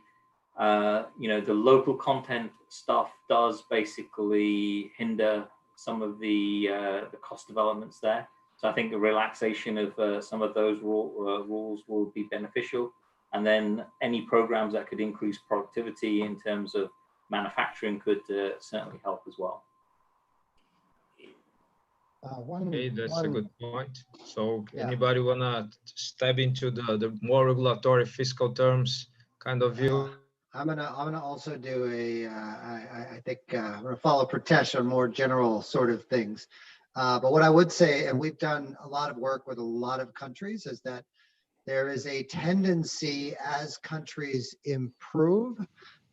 the local content stuff does basically hinder some of the cost developments there. So I think the relaxation of some of those rules will be beneficial, and then any programs that could increase productivity in terms of manufacturing could certainly help as well. Okay, that's a good point. So anybody wanna step into the more regulatory fiscal terms kind of view? I'm gonna also do I think I'm gonna follow Pritesh on more general sort of things. But what I would say, and we've done a lot of work with a lot of countries, is that there is a tendency as countries improve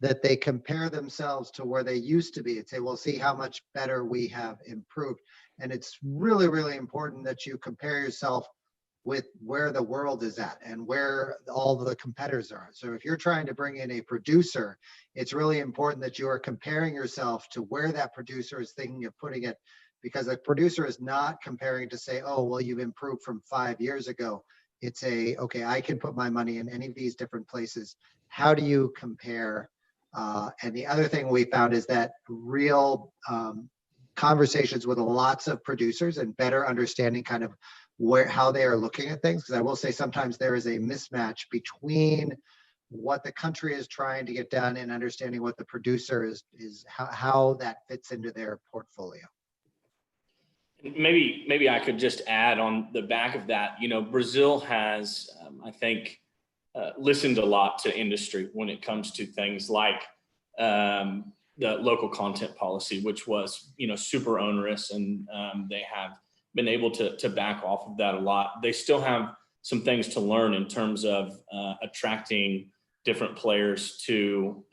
that they compare themselves to where they used to be and say, well, see how much better we have improved. And it's really, really important that you compare yourself with where the world is at and where all the competitors are. So if you're trying to bring in a producer, it's really important that you are comparing yourself to where that producer is thinking of putting it, because the producer is not comparing to say, oh, well, you've improved from 5 years ago. It's okay, I can put my money in any of these different places. How do you compare? And the other thing we found is that real conversations with lots of producers and better understanding kind of how they are looking at things. Because I will say sometimes there is a mismatch between what the country is trying to get done and understanding what the producer is how that fits into their portfolio. Maybe I could just add on the back of that. Brazil has, I think, listened a lot to industry when it comes to things like the local content policy, which was super onerous, and they have been able to back off of that a lot. They still have some things to learn in terms of attracting different players to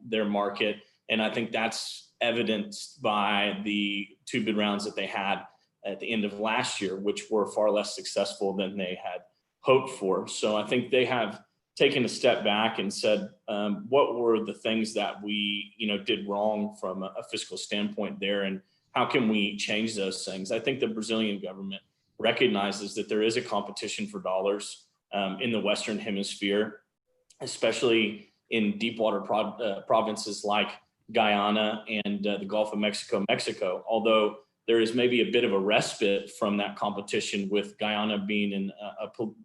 their market, and I think that's evidenced by the 2 bid rounds that they had at the end of last year, which were far less successful than they had hoped for. So I think they have taken a step back and said, what were the things that we did wrong from a fiscal standpoint there, and how can we change those things? I think the Brazilian government recognizes that there is a competition for dollars in the Western Hemisphere, especially in deep water provinces like Guyana and the Gulf of Mexico. Although there is maybe a bit of a respite from that competition, with Guyana being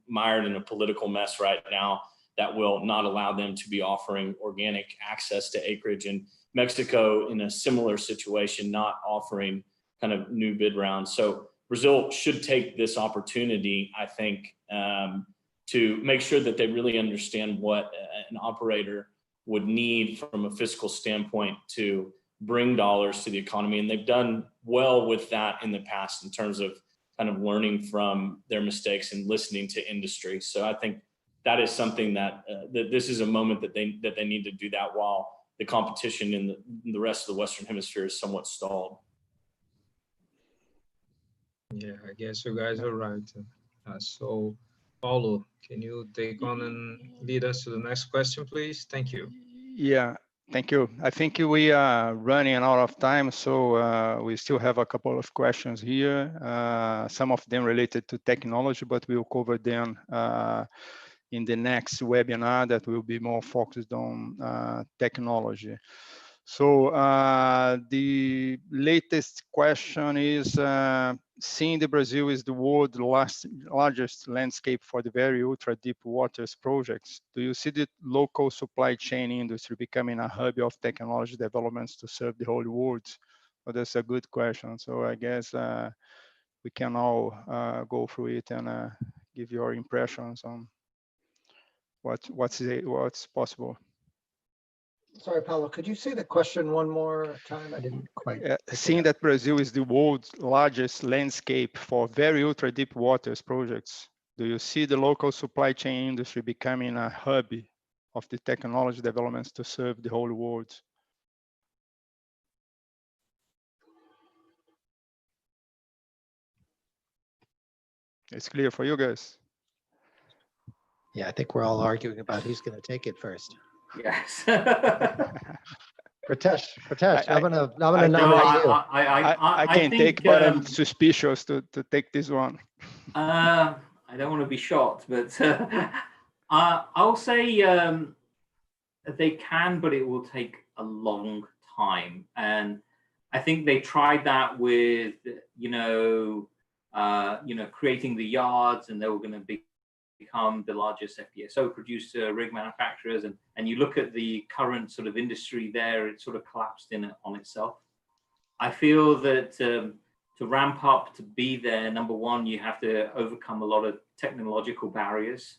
mired in a political mess right now that will not allow them to be offering organic access to acreage, and Mexico in a similar situation, not offering kind of new bid rounds. So Brazil should take this opportunity, I think, to make sure that they really understand what an operator would need from a fiscal standpoint to bring dollars to the economy. And they've done well with that in the past in terms of kind of learning from their mistakes and listening to industry. So I think that is something that, that this is a moment that they need to do that while the competition in the rest of the Western Hemisphere is somewhat stalled. Yeah, I guess you guys are right. So, Paulo, can you take on and lead us to the next question, please? Thank you. Yeah, thank you. I think we are running out of time, so we still have a couple of questions here. Some of them related to technology, but we'll cover them in the next webinar that will be more focused on technology. So the latest question is, seeing the Brazil is the world's largest landscape for the very ultra deep waters projects, do you see the local supply chain industry becoming a hub of technology developments to serve the whole world? Well, that's a good question. So I guess we can all go through it and give your impressions on what's possible. Sorry, Paulo, could you say the question one more time? I didn't quite. Seeing that Brazil is the world's largest landscape for very ultra deep waters projects, do you see the local supply chain industry becoming a hub of the technology developments to serve the whole world? It's clear for you guys. Yeah, I think we're all arguing about who's going to take it first. Yes. Pritesh, I'm gonna nominate you. I can take, but I'm suspicious to take this one. I don't want to be shocked, but I'll say they can, but it will take a long time. And I think they tried that with, creating the yards, and they were going to become the largest FPSO producer, rig manufacturers, and you look at the current sort of industry there, it sort of collapsed in on itself. I feel that to ramp up to be there, number one, you have to overcome a lot of technological barriers.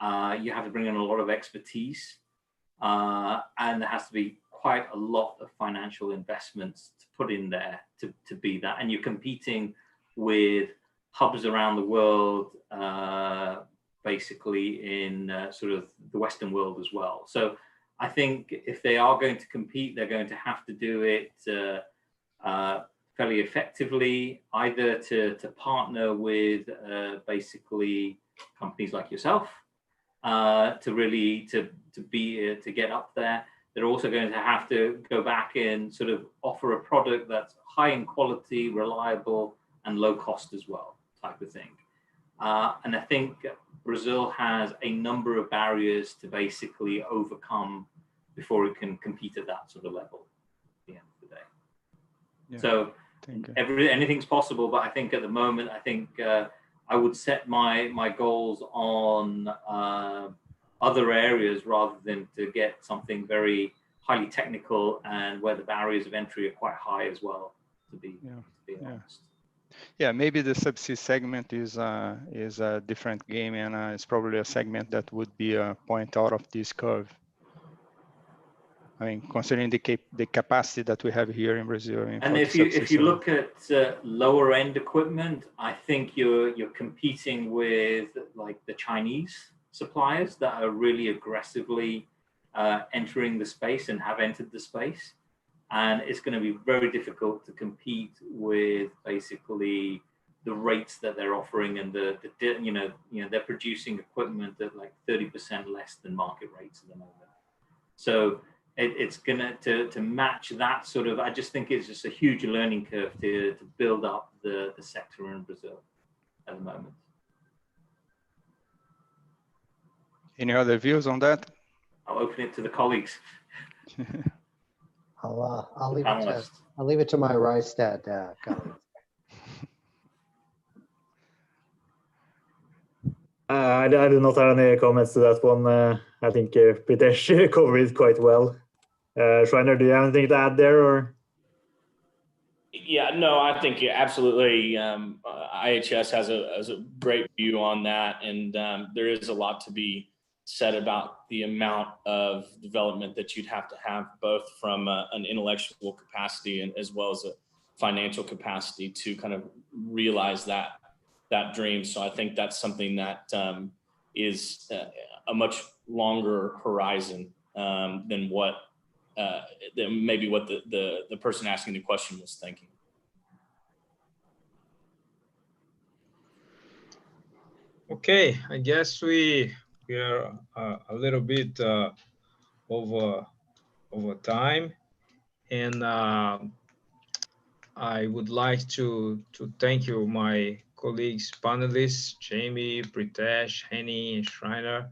You have to bring in a lot of expertise, and there has to be quite a lot of financial investments to put in there to be that. And you're competing with hubs around the world, basically in sort of the Western world as well. So I think if they are going to compete, they're going to have to do it fairly effectively, either to partner with basically companies like yourself to really to get up there. They're also going to have to go back and sort of offer a product that's high in quality, reliable, and low cost as well, type of thing. And I think Brazil has a number of barriers to basically overcome before it can compete at that sort of level at the end of the day. Yeah, so anything's possible, but I think at the moment, I think I would set my goals on other areas rather than to get something very highly technical and where the barriers of entry are quite high as well, to be honest. Yeah, maybe the subsea segment is a different game, and it's probably a segment that would be a point out of this curve. I mean, considering the capacity that we have here in Brazil. And if you look at lower end equipment, I think you're competing with like the Chinese suppliers that are really aggressively entering the space and have entered the space. And it's going to be very difficult to compete with basically the rates that they're offering, and they're producing equipment at like 30% less than market rates at the moment. So it's going to match that sort of. I just think it's just a huge learning curve to build up the sector in Brazil at the moment. Any other views on that? I'll open it to the colleagues. I'll leave it to my Rystad colleagues. I do not have any comments to that one. I think Pritesh covered it quite well. Schreiner, do you have anything to add there, or? Yeah, no, I think absolutely. IHS has a great view on that, and there is a lot to be said about the amount of development that you'd have to have, both from an intellectual capacity and as well as a financial capacity to kind of realize that dream. So I think that's something that is a much longer horizon than what maybe what the person asking the question was thinking. Okay, I guess we are a little bit over time, and I would like to thank you, my colleagues, panelists, Jamie, Pritesh, Henny, and Schreiner,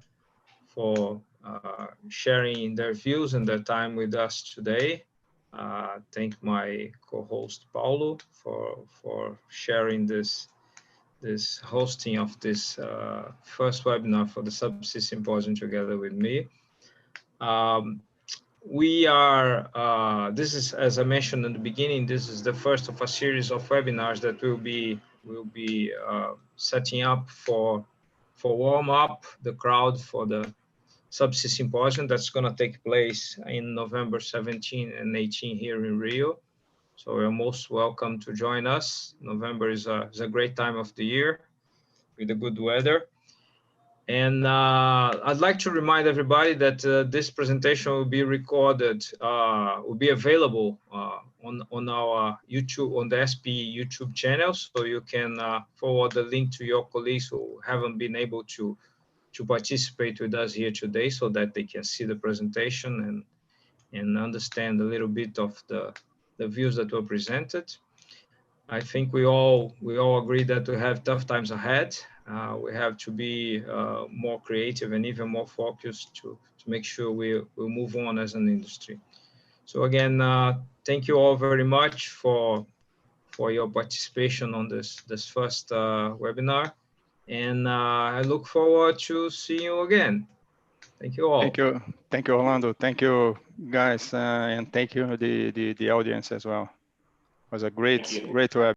for sharing their views and their time with us today. Thank my co-host Paulo for sharing this hosting of this first webinar for the Subsea Symposium together with me. We are, this is, as I mentioned in the beginning, this is the first of a series of webinars that we'll be setting up for warm up the crowd for the Subsea Symposium that's going to take place in November 17 and 18 here in Rio. So you're most welcome to join us. November is a great time of the year with the good weather. And I'd like to remind everybody that this presentation will be recorded, will be available on our YouTube, on the SPE YouTube channel. So you can forward the link to your colleagues who haven't been able to participate with us here today, so that they can see the presentation and understand a little bit of the views that were presented. I think we all agree that we have tough times ahead. We have to be more creative and even more focused to make sure we'll move on as an industry. So again, thank you all very much for your participation on this first webinar. And I look forward to seeing you again. Thank you all. Thank you, Orlando. Thank you, guys, and thank you the audience as well. It was a great web.